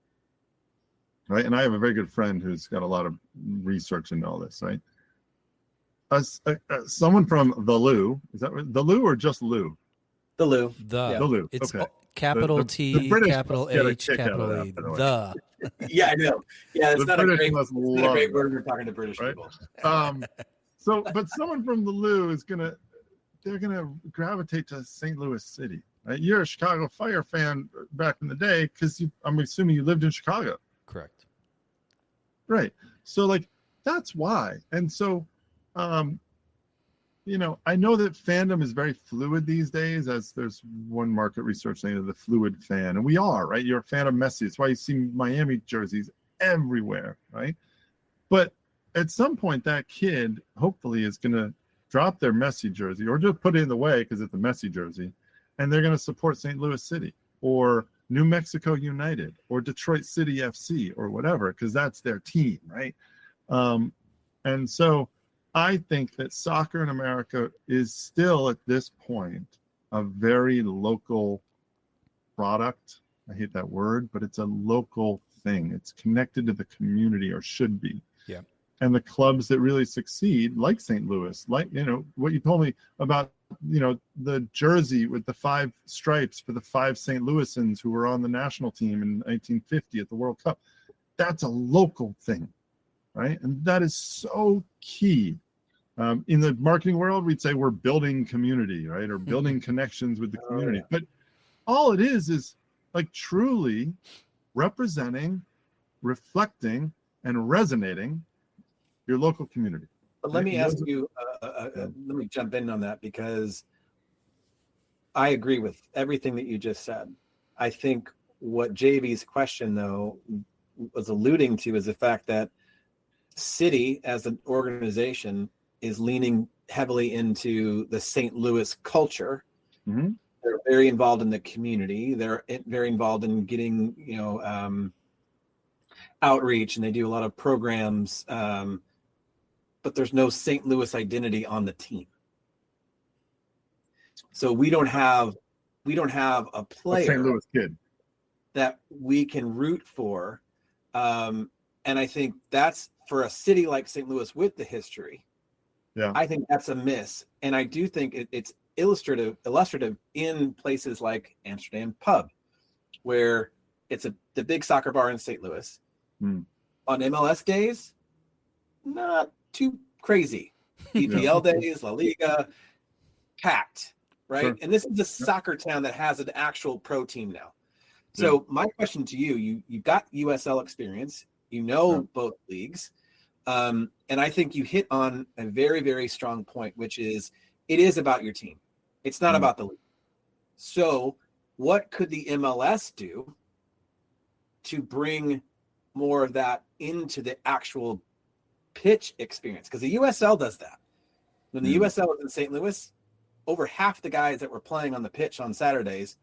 right? And I have a very good friend who's got a lot of research into all this, right? Someone from the Lou, is that the Lou or just Lou? The Lou. The Lou. It's okay. Capital T, capital H, capital E. The. Yeah, I know. Yeah, it's not a great word when we're talking to British people. But someone from the Lou they're gonna gravitate to St. Louis City, right? You're a Chicago Fire fan back in the day because I'm assuming you lived in Chicago. Correct. Right. So that's why. And so, I know that fandom is very fluid these days, as there's one market research saying the fluid fan, and we are, right? You're a fan of Messi. That's why you see Miami jerseys everywhere, right? But at some point, that kid hopefully is going to drop their Messi jersey or just put it in the way because it's a Messi jersey, and they're going to support St. Louis City or New Mexico United or Detroit City FC or whatever, because that's their team, right? And so I think that soccer in America is still at this point a very local product. I hate that word, but it's a local thing. It's connected to the community, or should be. Yeah. And the clubs that really succeed, like St. Louis, like, you know, what you told me about, you know, the jersey with the 5 stripes for the 5 St. Louisans who were on the national team in 1950 at the World Cup. That's a local thing, right? And that is so key. In the marketing world, we'd say we're building community, right? Or building connections with the community. But all it is like truly representing, reflecting, and resonating your local community. But let me ask you, let me jump in on that, because I agree with everything that you just said. I think what JV's question, though, was alluding to is the fact that City as an organization is leaning heavily into the St. Louis culture. Mm-hmm. They're very involved in the community. They're very involved in getting, outreach, and they do a lot of programs. But there's no St. Louis identity on the team. So we don't have a player St. Louis kid that we can root for. And I think that's, for a city like St. Louis with the history, I think that's a miss. And I do think it's illustrative in places like Amsterdam Pub, where it's the big soccer bar in St. Louis. On MLS days, not too crazy. EPL days, La Liga, packed, right? Sure. And this is a soccer town that has an actual pro team now. So my question to you got USL experience, both leagues. And I think you hit on a very, very strong point, which is it is about your team. It's not about the league. So what could the MLS do to bring more of that into the actual pitch experience? Because the USL does that. When the USL was in St. Louis, over half the guys that were playing on the pitch on Saturdays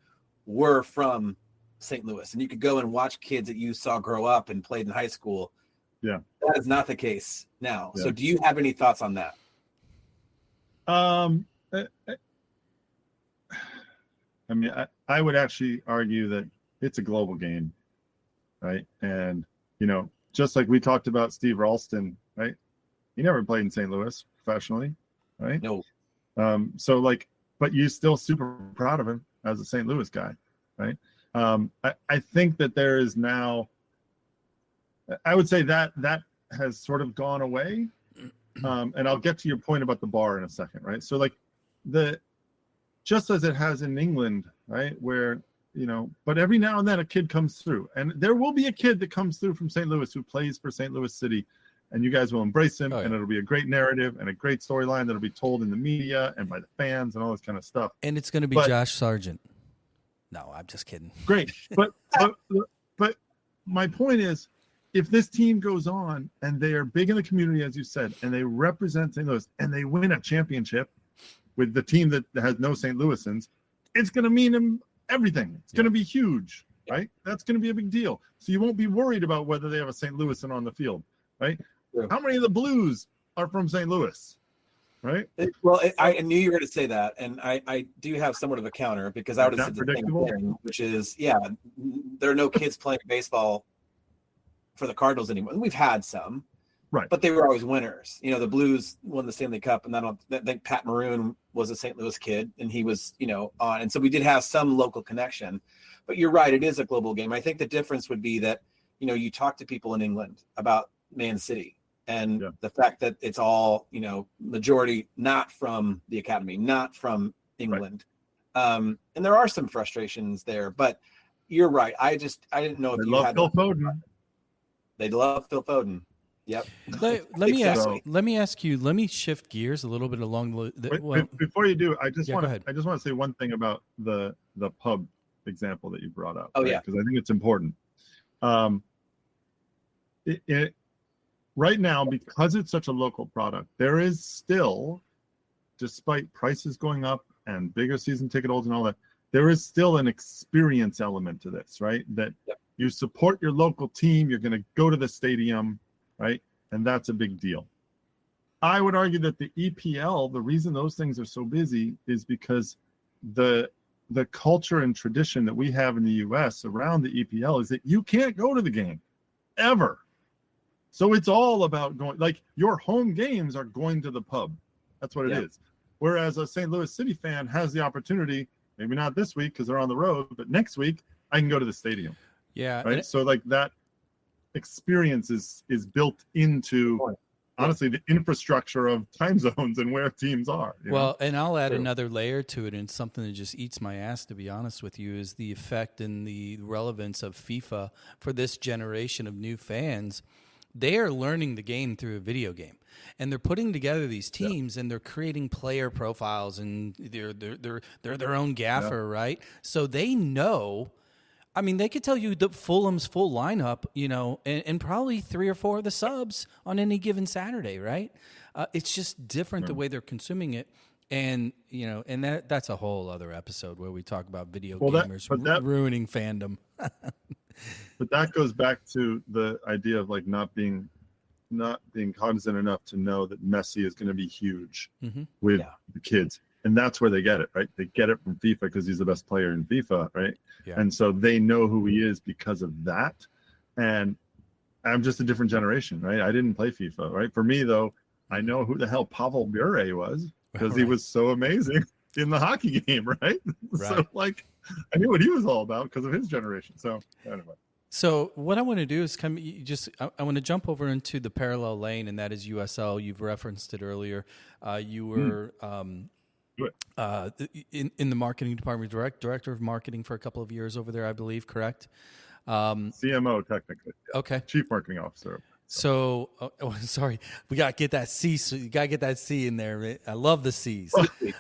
were from St. Louis. And you could go and watch kids that you saw grow up and played in high school. Yeah. That is not the case now. Yeah. So do you have any thoughts on that? I mean, I would actually argue that it's a global game, right? And, just like we talked about Steve Ralston, right? He never played in St. Louis professionally, right? No. So but you're still super proud of him as a St. Louis guy, right? I think that there is now, I would say that has sort of gone away. And I'll get to your point about the bar in a second, right? So just as it has in England, right? Where, but every now and then a kid comes through, and there will be a kid that comes through from St. Louis who plays for St. Louis City, and you guys will embrace him, and it'll be a great narrative and a great storyline that'll be told in the media and by the fans and all this kind of stuff. And it's going to be Josh Sargent. No, I'm just kidding. Great. But my point is, if this team goes on and they are big in the community, as you said, and they represent St. Louis and they win a championship with the team that has no St. Louisans, it's going to mean them everything. It's going to be huge, right? That's going to be a big deal. So you won't be worried about whether they have a St. Louisan on the field, right? Yeah. How many of the Blues are from St. Louis, right? I knew you were going to say that, and I do have somewhat of a counter, because I would have said the same thing, which is, there are no kids playing baseball for the Cardinals anymore. We've had some, right? But they were always winners. The Blues won the Stanley Cup, and I think Pat Maroon was a St. Louis kid, and he was, on. And so we did have some local connection. But you're right, it is a global game. I think the difference would be that, you talk to people in England about Man City and the fact that it's all, majority not from the academy, not from England. Right. And there are some frustrations there, but you're right. I didn't know if they you had Phil Foden. They love Phil Foden. Yep. Let me ask you. Let me shift gears a little bit along before you do. I just want to say one thing about the pub example that you brought up. Oh, right? yeah, because I think it's important. Right now, because it's such a local product, there is still, despite prices going up and bigger season ticket holders and all that, there is still an experience element to this, right? That you support your local team, you're going to go to the stadium, right? And that's a big deal. I would argue that the EPL, the reason those things are so busy is because the culture and tradition that we have in the US around the EPL is that you can't go to the game ever. So it's all about going, like your home games are going to the pub. That's what it is. Whereas a St. Louis City fan has the opportunity, maybe not this week because they're on the road, but next week I can go to the stadium. Yeah. Right. So like that experience is built into honestly the infrastructure of time zones and where teams are. Well, and I'll add another layer to it, and something that just eats my ass, to be honest with you, is the effect and the relevance of FIFA for this generation of new fans. They are learning the game through a video game, and they're putting together these teams, and they're creating player profiles, and they're their own gaffer, right? So they know. I mean, they could tell you the Fulham's full lineup, and probably 3 or 4 of the subs on any given Saturday, right? It's just different the way they're consuming it, and that's a whole other episode where we talk about video gamers ruining fandom. But that goes back to the idea of like not being cognizant enough to know that Messi is going to be huge with the kids. And that's where they get it, right? They get it from FIFA because he's the best player in FIFA, right? Yeah. And so they know who he is because of that. And I'm just a different generation, right? I didn't play FIFA, right? For me, though, I know who the hell Pavel Bure was because he was so amazing in the hockey game, right? So, like, I knew what he was all about because of his generation. So, anyway. So what I want to do is I want to jump over into the parallel lane, and that is USL. You've referenced it earlier. You were in the marketing department, director of marketing for a couple of years over there, I believe, correct? CMO, technically. Okay. Chief Marketing Officer. So, sorry, we got to get that C. So you got to get that C in there. I love the C's.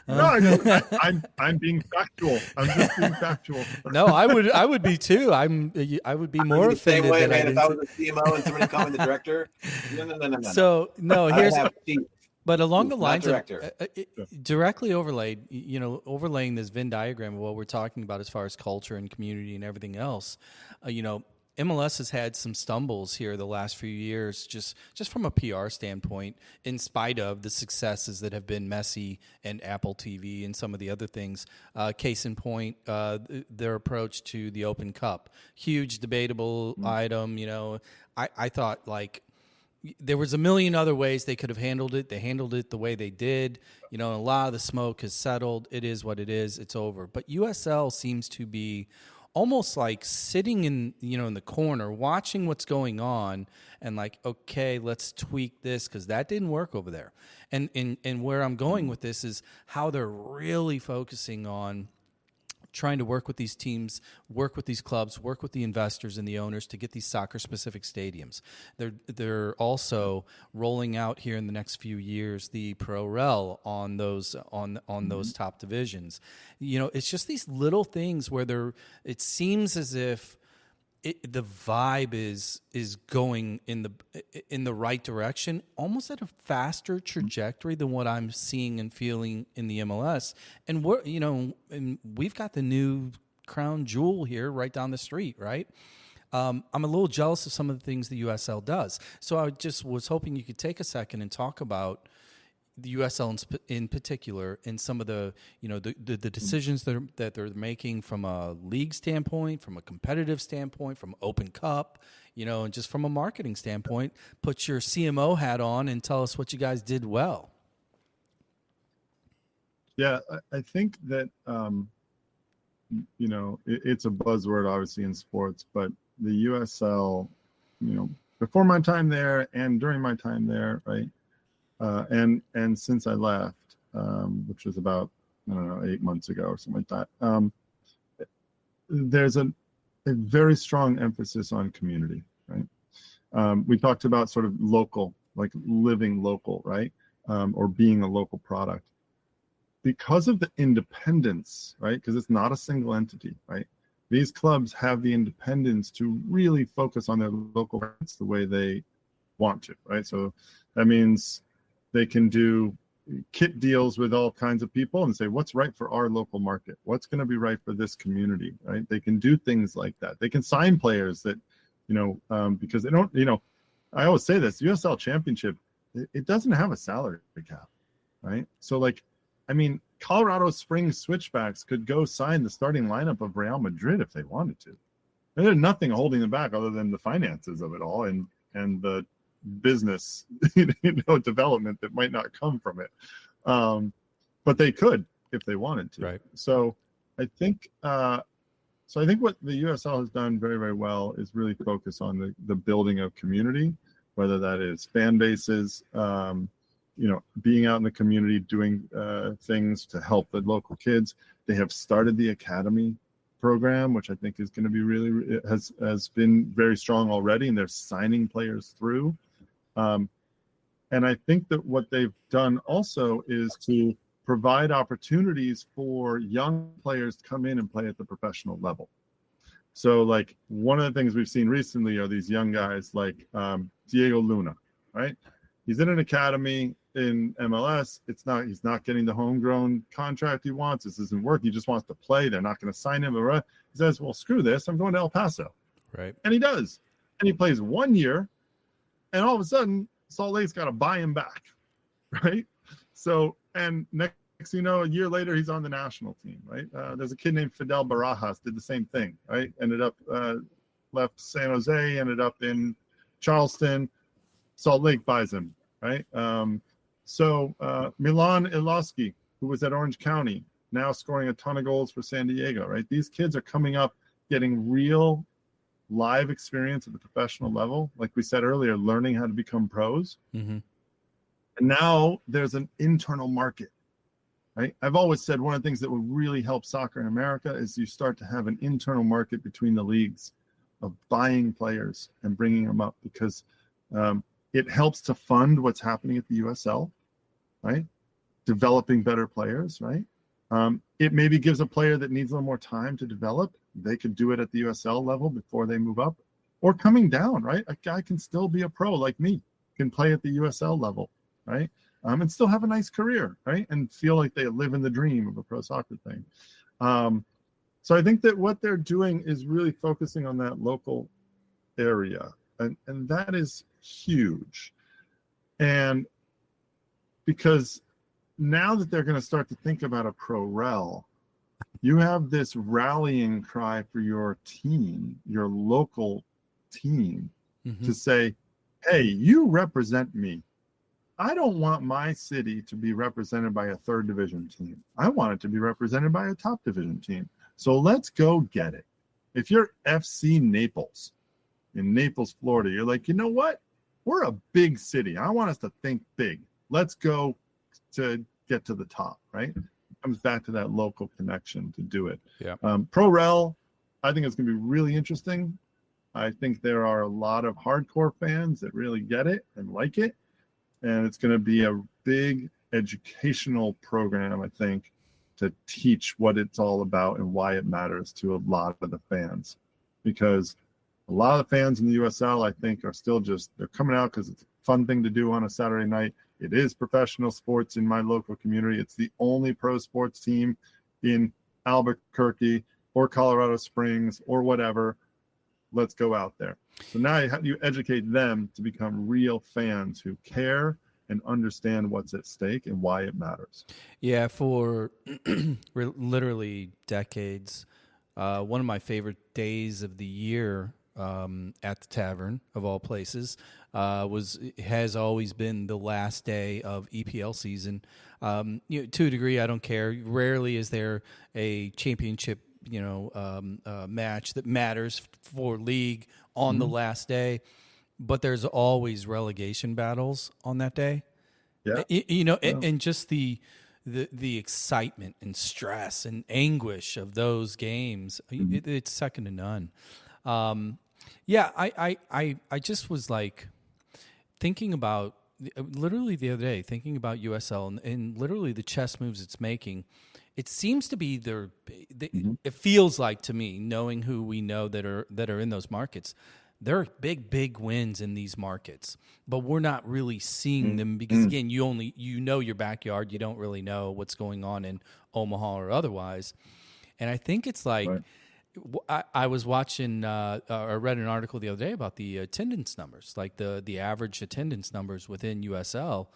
No, I'm being factual. I'm just being factual. No, I would be too. I would be more offended. Same way, man. If I was a CMO and somebody called me the director, no. So no, but along the lines of directly overlaying this Venn diagram of what we're talking about as far as culture and community and everything else, MLS has had some stumbles here the last few years, just from a PR standpoint, in spite of the successes that have been Messi and Apple TV and some of the other things. Case in point, their approach to the Open Cup, huge debatable item. I thought like there was a million other ways they could have handled it. They handled it the way they did. A lot of the smoke has settled. It is what it is. It's over. But USL seems to be almost like sitting in the corner, watching what's going on, and like, okay, let's tweak this because that didn't work over there. And where I'm going with this is how they're really focusing on trying to work with these teams, work with these clubs, work with the investors and the owners to get these soccer-specific stadiums. They're also rolling out here in the next few years the Pro Rel on those those top divisions. It's just these little things where it seems as if the vibe is going in the right direction, almost at a faster trajectory than what I'm seeing and feeling in the MLS. And we've got the new crown jewel here right down the street, right? I'm a little jealous of some of the things the USL does. So I just was hoping you could take a second and talk about the USL in particular, and some of the the decisions that they're making from a league standpoint, from a competitive standpoint, from Open Cup, and just from a marketing standpoint. Put your CMO hat on and tell us what you guys did well. Yeah, I think that it's a buzzword obviously in sports, but the USL, before my time there and during my time there, right. And since I left, which was about, 8 months ago or something like that, there's a very strong emphasis on community, right? We talked about sort of local, like living local, right? Or being a local product. Because of the independence, right? Because it's not a single entity, right? These clubs have the independence to really focus on their local rights the way they want to, right? So that means they can do kit deals with all kinds of people and say, what's right for our local market? What's going to be right for this community, right? They can do things like that. They can sign players that, because they don't, I always say this, USL Championship, it doesn't have a salary cap, right? So, Colorado Springs Switchbacks could go sign the starting lineup of Real Madrid if they wanted to. And there's nothing holding them back other than the finances of it all and the business development that might not come from it, but they could if they wanted to. Right. So I think what the USL has done very, very well is really focus on the building of community, whether that is fan bases, being out in the community, doing things to help the local kids. They have started the academy program, which I think is going to be really has been very strong already, and they're signing players through. And I think that what they've done also is to provide opportunities for young players to come in and play at the professional level. So, one of the things we've seen recently are these young guys like Diego Luna, right? He's in an academy in MLS. He's not getting the homegrown contract he wants. This isn't working. He just wants to play. They're not going to sign him. He says, well, screw this. I'm going to El Paso. Right. And he does. And he plays 1 year. And all of a sudden, Salt Lake's got to buy him back, right? So, and next thing you know, a year later, he's on the national team, right? There's a kid named Fidel Barajas, did the same thing, right? Ended up, left San Jose, ended up in Charleston. Salt Lake buys him, right? Milan Ilowski, who was at Orange County, now scoring a ton of goals for San Diego, right? These kids are coming up, getting real live experience at the professional level, like we said earlier, learning how to become pros. Mm-hmm. And now there's an internal market, right? I've always said one of the things that will really help soccer in America is you start to have an internal market between the leagues of buying players and bringing them up, because it helps to fund what's happening at the USL, right? Developing better players, right? It maybe gives a player that needs a little more time to develop. They could do it at the USL level before they move up, or coming down, right? A guy can still be a pro like me, can play at the USL level, right? And still have a nice career, right? And feel like they live in the dream of a pro soccer thing. So I think that what they're doing is really focusing on that local area. And that is huge. And because now that they're going to start to think about a pro rel, you have this rallying cry for your team, your local team, Mm-hmm. to say, hey, you represent me. I don't want my city to be represented by a third division team. I want it to be represented by a top division team. So let's go get it. If you're FC Naples in Naples, Florida, you're like, you know what? We're a big city. I want us to think big. Let's go to get to the top, right? It comes back to that local connection to do it. Yeah. Pro Rel, I think it's going to be really interesting. I think there are a lot of hardcore fans that really get it and like it. And it's going to be a big educational program, I think, to teach what it's all about and why it matters to a lot of the fans. Because a lot of the fans in the USL, I think, are still they're coming out because it's a fun thing to do on a Saturday night. It is professional sports in my local community. It's the only pro sports team in Albuquerque or Colorado Springs or whatever. Let's go out there. So now you educate them to become real fans who care and understand what's at stake and why it matters. Yeah, for literally decades, one of my favorite days of the year at the tavern, of all places, has always been the last day of EPL season. To a degree, I don't care. Rarely is there a championship match that matters for league on the last day, but there's always relegation battles on that day. Yeah. And just the excitement and stress and anguish of those games, it's second to none. I just was like thinking about, literally the other day, thinking about USL and literally the chess moves it's making. It seems to be it feels like to me, knowing who we know that are in those markets, there are big wins in these markets, but we're not really seeing them because again, you know your backyard. You don't really know what's going on in Omaha or otherwise. And I think it's like, I was watching or read an article the other day about the attendance numbers, like the average attendance numbers within USL.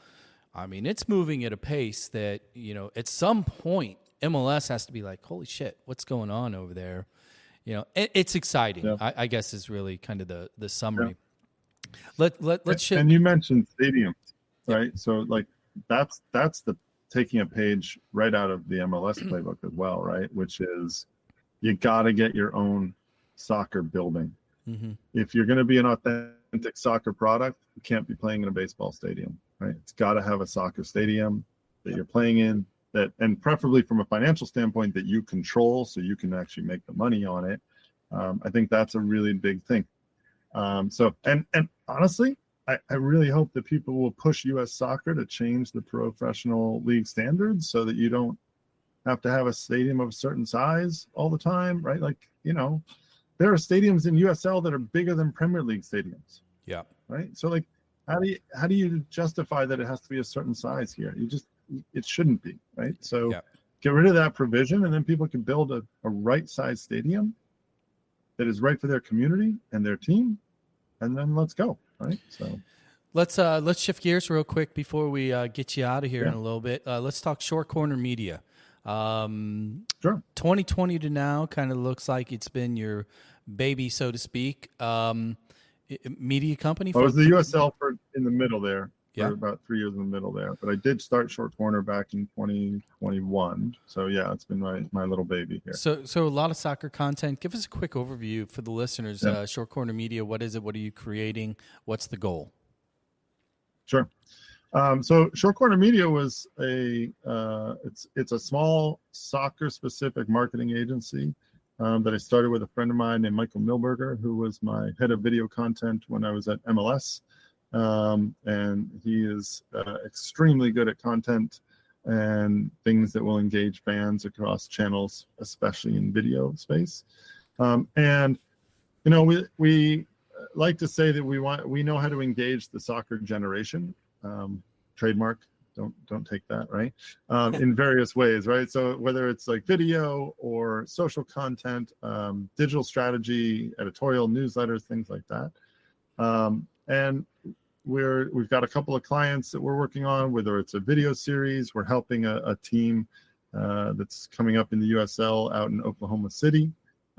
I mean, it's moving at a pace that, at some point MLS has to be like, holy shit, what's going on over there? It's exciting. Yeah. I guess is really kind of the summary. Yeah. Let's shift. And you mentioned stadiums, right? So like that's the taking a page right out of the MLS playbook as well, right? Which is you got to get your own soccer building. Mm-hmm. If you're going to be an authentic soccer product, you can't be playing in a baseball stadium, right? It's got to have a soccer stadium that you're playing in, and preferably from a financial standpoint that you control, so you can actually make the money on it. I think that's a really big thing. So honestly, I really hope that people will push U.S. soccer to change the professional league standards so that you don't have to have a stadium of a certain size all the time, right? Like, there are stadiums in USL that are bigger than Premier League stadiums. Yeah. Right. So like, how do you justify that it has to be a certain size here? It shouldn't be, right? So get rid of that provision, and then people can build a right size stadium that is right for their community and their team, and then let's go, right? So let's shift gears real quick before we get you out of here in a little bit. Let's talk Short Corner Media. Sure. 2020 to now kind of looks like it's been your baby, so to speak. Media company. I was the USL in the middle there. For about 3 years in the middle there, but I did start Short Corner back in 2021. So yeah, it's been my little baby here. So a lot of soccer content. Give us a quick overview for the listeners. Short Corner Media. What is it? What are you creating? What's the goal? Sure. So Short Corner Media was it's a small soccer specific marketing agency that I started with a friend of mine named Michael Milberger, who was my head of video content when I was at MLS. And he is extremely good at content and things that will engage fans across channels, especially in video space. And we like to say that we know how to engage the soccer generation. Trademark, don't take that, right? In various ways, right? So whether it's like video or social content, digital strategy, editorial, newsletters, things like that. And we've got a couple of clients that we're working on, whether it's a video series. We're helping a team that's coming up in the USL out in Oklahoma City.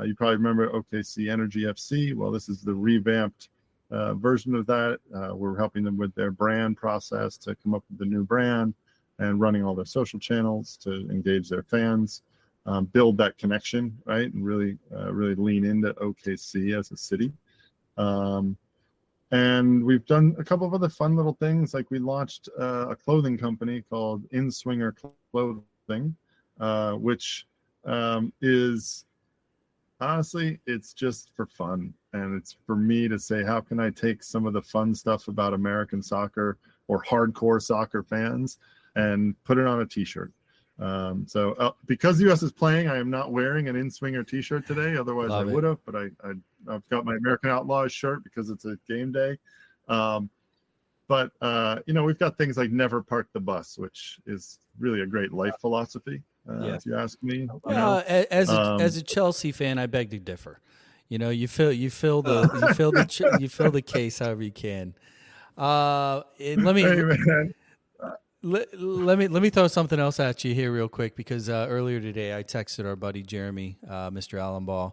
You probably remember OKC Energy FC. Well, this is the revamped version of that. We're helping them with their brand process to come up with the new brand and running all their social channels to engage their fans, build that connection, right? And really lean into OKC as a city. And we've done a couple of other fun little things. Like we launched a clothing company called In Swinger Clothing, which is honestly, it's just for fun. And it's for me to say, how can I take some of the fun stuff about American soccer or hardcore soccer fans and put it on a t-shirt? So because the U.S. is playing, I am not wearing an In-Swinger t-shirt today. Otherwise, I would have. But I've got my American Outlaws shirt because it's a game day. But we've got things like never park the bus, which is really a great life philosophy, if you ask me. As a Chelsea fan, I beg to differ. You fill the case however you can. Let me throw something else at you here real quick because earlier today I texted our buddy Jeremy, Mr. Allenball.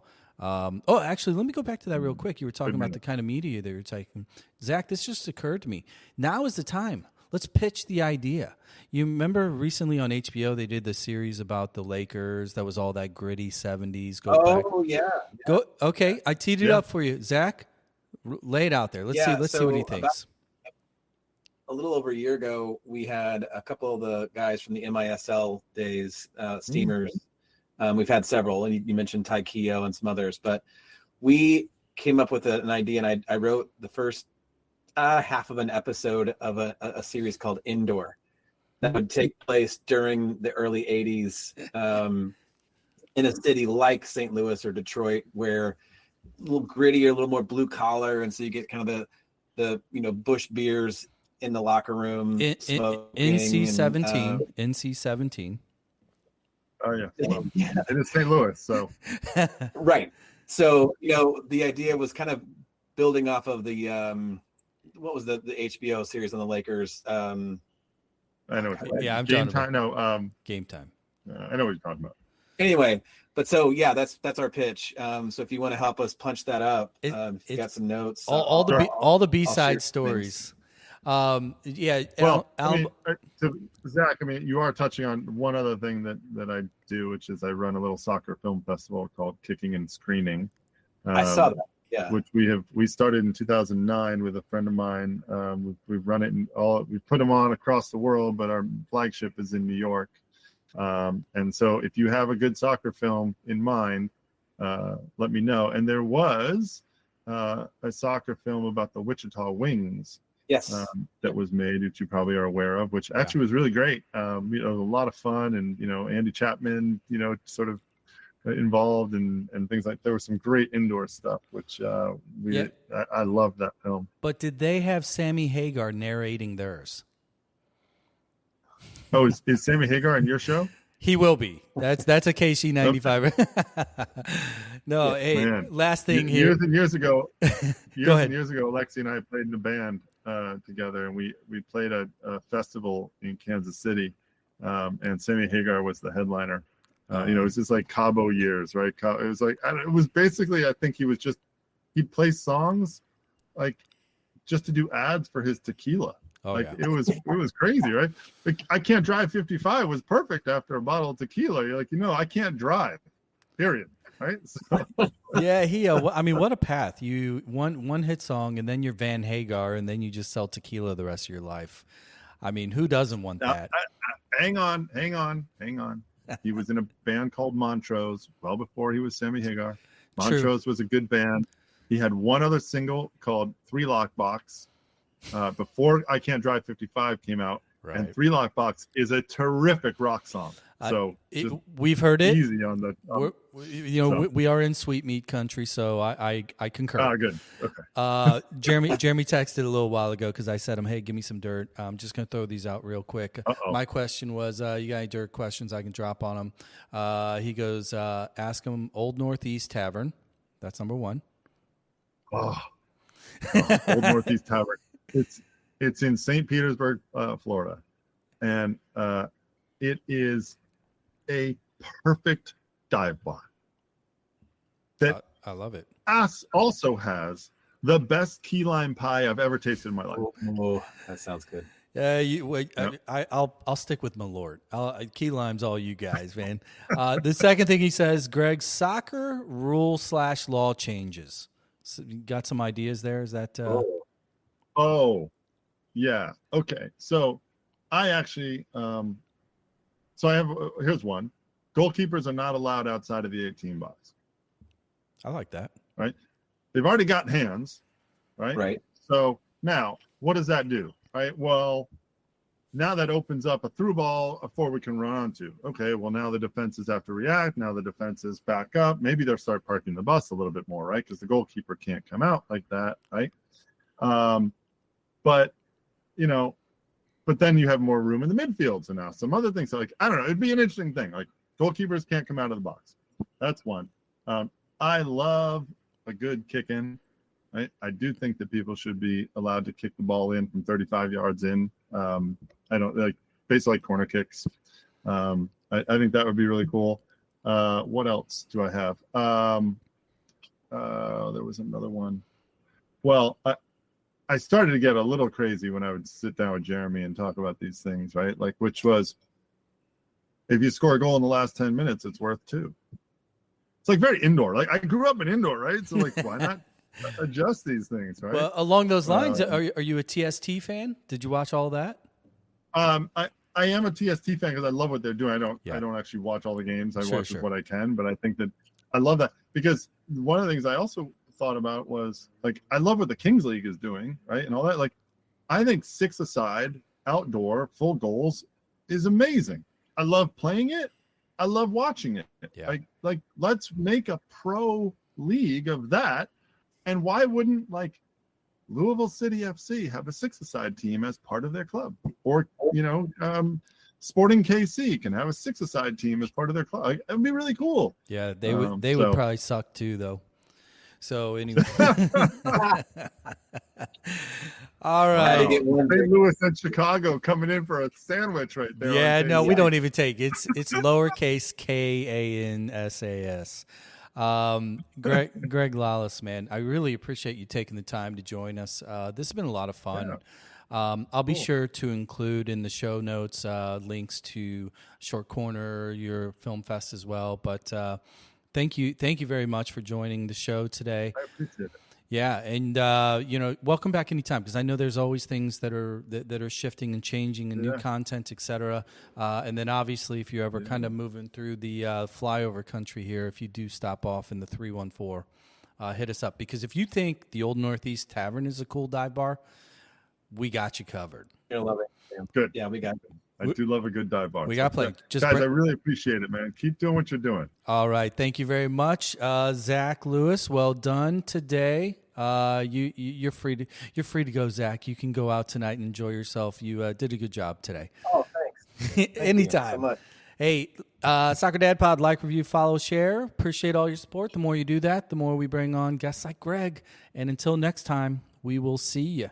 Actually, let me go back to that real quick. You were talking about the kind of media that you're taking. Zach, this just occurred to me. Now is the time. Let's pitch the idea. You remember recently on HBO they did the series about the Lakers that was all that gritty 70s. Yeah. Okay, I teed it up for you. Zach, lay it out there. Let's see what he thinks. A little over a year ago, we had a couple of the guys from the MISL days, steamers. We've had several, and you mentioned Ty Keogh and some others, but we came up with an idea, and I wrote the first half of an episode of a series called Indoor that would take place during the early 80s in a city like St. Louis or Detroit, where little grittier, a little more blue collar, and so you get kind of the Bush beers in the locker room, smoking. NC-17, NC-17. Oh yeah, well, it is St. Louis, so right. So the idea was kind of building off of the what was the HBO series on the Lakers? I know. Yeah, I'm Game Time. No, Game Time. I know what you're talking about. Anyway, but so yeah, that's our pitch. So if you want to help us punch that up, if you got some notes, all the B-side stories. Yeah. Well, Zach, you are touching on one other thing that I do, which is I run a little soccer film festival called Kicking and Screening. I saw that. Yeah. Which we started in 2009 with a friend of mine. We've run it we put them on across the world, but our flagship is in New York. And so if you have a good soccer film in mind, let me know. And there was a soccer film about the Wichita Wings. Yes. That was made, which you probably are aware of, which actually was really great. A lot of fun, and Andy Chapman, sort of involved and things like. There was some great indoor stuff, which I love that film. But did they have Sammy Hagar narrating theirs? Oh, is Sammy Hagar in your show? He will be. That's a KC95. No, hey, man. Last thing years here. And years ago, Go ahead. years ago, Alexi and I played in a band together, and we played a festival in Kansas City, and Sammy Hagar was the headliner. It was just like Cabo years, right? It was like, it was basically, I think he'd play songs like just to do ads for his tequila. It was crazy, right? Like, I Can't Drive 55 was perfect after a bottle of tequila. You're like, I can't drive, period. Right? So. Yeah, what a path. You one hit song, and then you're Van Hagar, and then you just sell tequila the rest of your life. Who doesn't want that? Hang on. He was in a band called Montrose well before he was Sammy Hagar. Montrose was a good band. He had one other single called Three Lock Box before I Can't Drive 55 came out. Right. And Three Lock Box is a terrific rock song. So we've heard it. Easy on the. We are in sweetmeat country, so I concur. Oh, good. Okay. Jeremy texted a little while ago because I said hey, give me some dirt. I'm just gonna throw these out real quick. Uh-oh. My question was, you got any dirt questions? I can drop on him. He goes, ask him Old Northeast Tavern. That's number one. Oh, Old Northeast Tavern. It's in St. Petersburg, Florida, and it is a perfect dive bar. That I love it. Also has the best key lime pie I've ever tasted in my life. Oh, that sounds good. Yep. I'll stick with my lord. Key lime's all you guys, man. The second thing he says, Greg, soccer rule / law changes. So you got some ideas there? Is that? Oh, yeah. Okay. So I actually, here's one. Goalkeepers are not allowed outside of the 18 box. I like that. Right. They've already got hands. Right. Right. So now what does that do? Right. Well, now that opens up a through ball, a forward can run onto. Okay. Well, now the defenses have to react. Now the defenses back up. Maybe they'll start parking the bus a little bit more, right? Because the goalkeeper can't come out like that. Right. But then you have more room in the midfield. So now some other things like, I don't know, it'd be an interesting thing. Like goalkeepers can't come out of the box. That's one. I love a good kick in. I do think that people should be allowed to kick the ball in from 35 yards in. I don't like basically like corner kicks. I think that would be really cool. What else do I have? There was another one. Well, I started to get a little crazy when I would sit down with Jeremy and talk about these things, right? Like, which was, if you score a goal in the last 10 minutes, it's worth 2. It's like very indoor. Like, I grew up in indoor, right? So like, why not adjust these things, right? Well, along those lines, are you a TST fan? Did you watch all of that? I am a TST fan because I love what they're doing. I don't actually watch all the games. I watch what I can, but I think that I love that because one of the things I also thought about was like, I love what the Kings League is doing, right? And all that. Like, I think 6-a-side outdoor full goals is amazing. I love playing it. I love watching it. Yeah. Like let's make a pro league of that. And why wouldn't like Louisville City FC have a six-a-side team as part of their club? Or, Sporting KC can have a six-a-side team as part of their club. Like, it would be really cool. Yeah, they would probably suck too, though. So anyway, all right. St. Louis and Chicago coming in for a sandwich right there. Yeah, no, we don't even take it. It's lowercase KANSAS. Greg Lalas, man, I really appreciate you taking the time to join us. This has been a lot of fun. Yeah. I'll be sure to include in the show notes links to Short Corner, your film fest as well. But thank you very much for joining the show today. I appreciate it. Yeah, and welcome back anytime, because I know there's always things that are shifting and changing, and new content, etc. And then obviously, if you're ever kind of moving through the flyover country here, if you do stop off in the 314, hit us up, because if you think the Old Northeast Tavern is a cool dive bar, we got you covered. You'll love it. Yeah. Good. Yeah, we got it. I do love a good dive bar. We got plenty. Guys, I really appreciate it, man. Keep doing what you're doing. All right. Thank you very much. Zach Lewis, well done today. You're free to go, Zach. You can go out tonight and enjoy yourself. You did a good job today. Oh, thanks. Anytime. Thank you so much. Hey, Soccer Dad Pod, like, review, follow, share. Appreciate all your support. The more you do that, the more we bring on guests like Greg. And until next time, we will see you.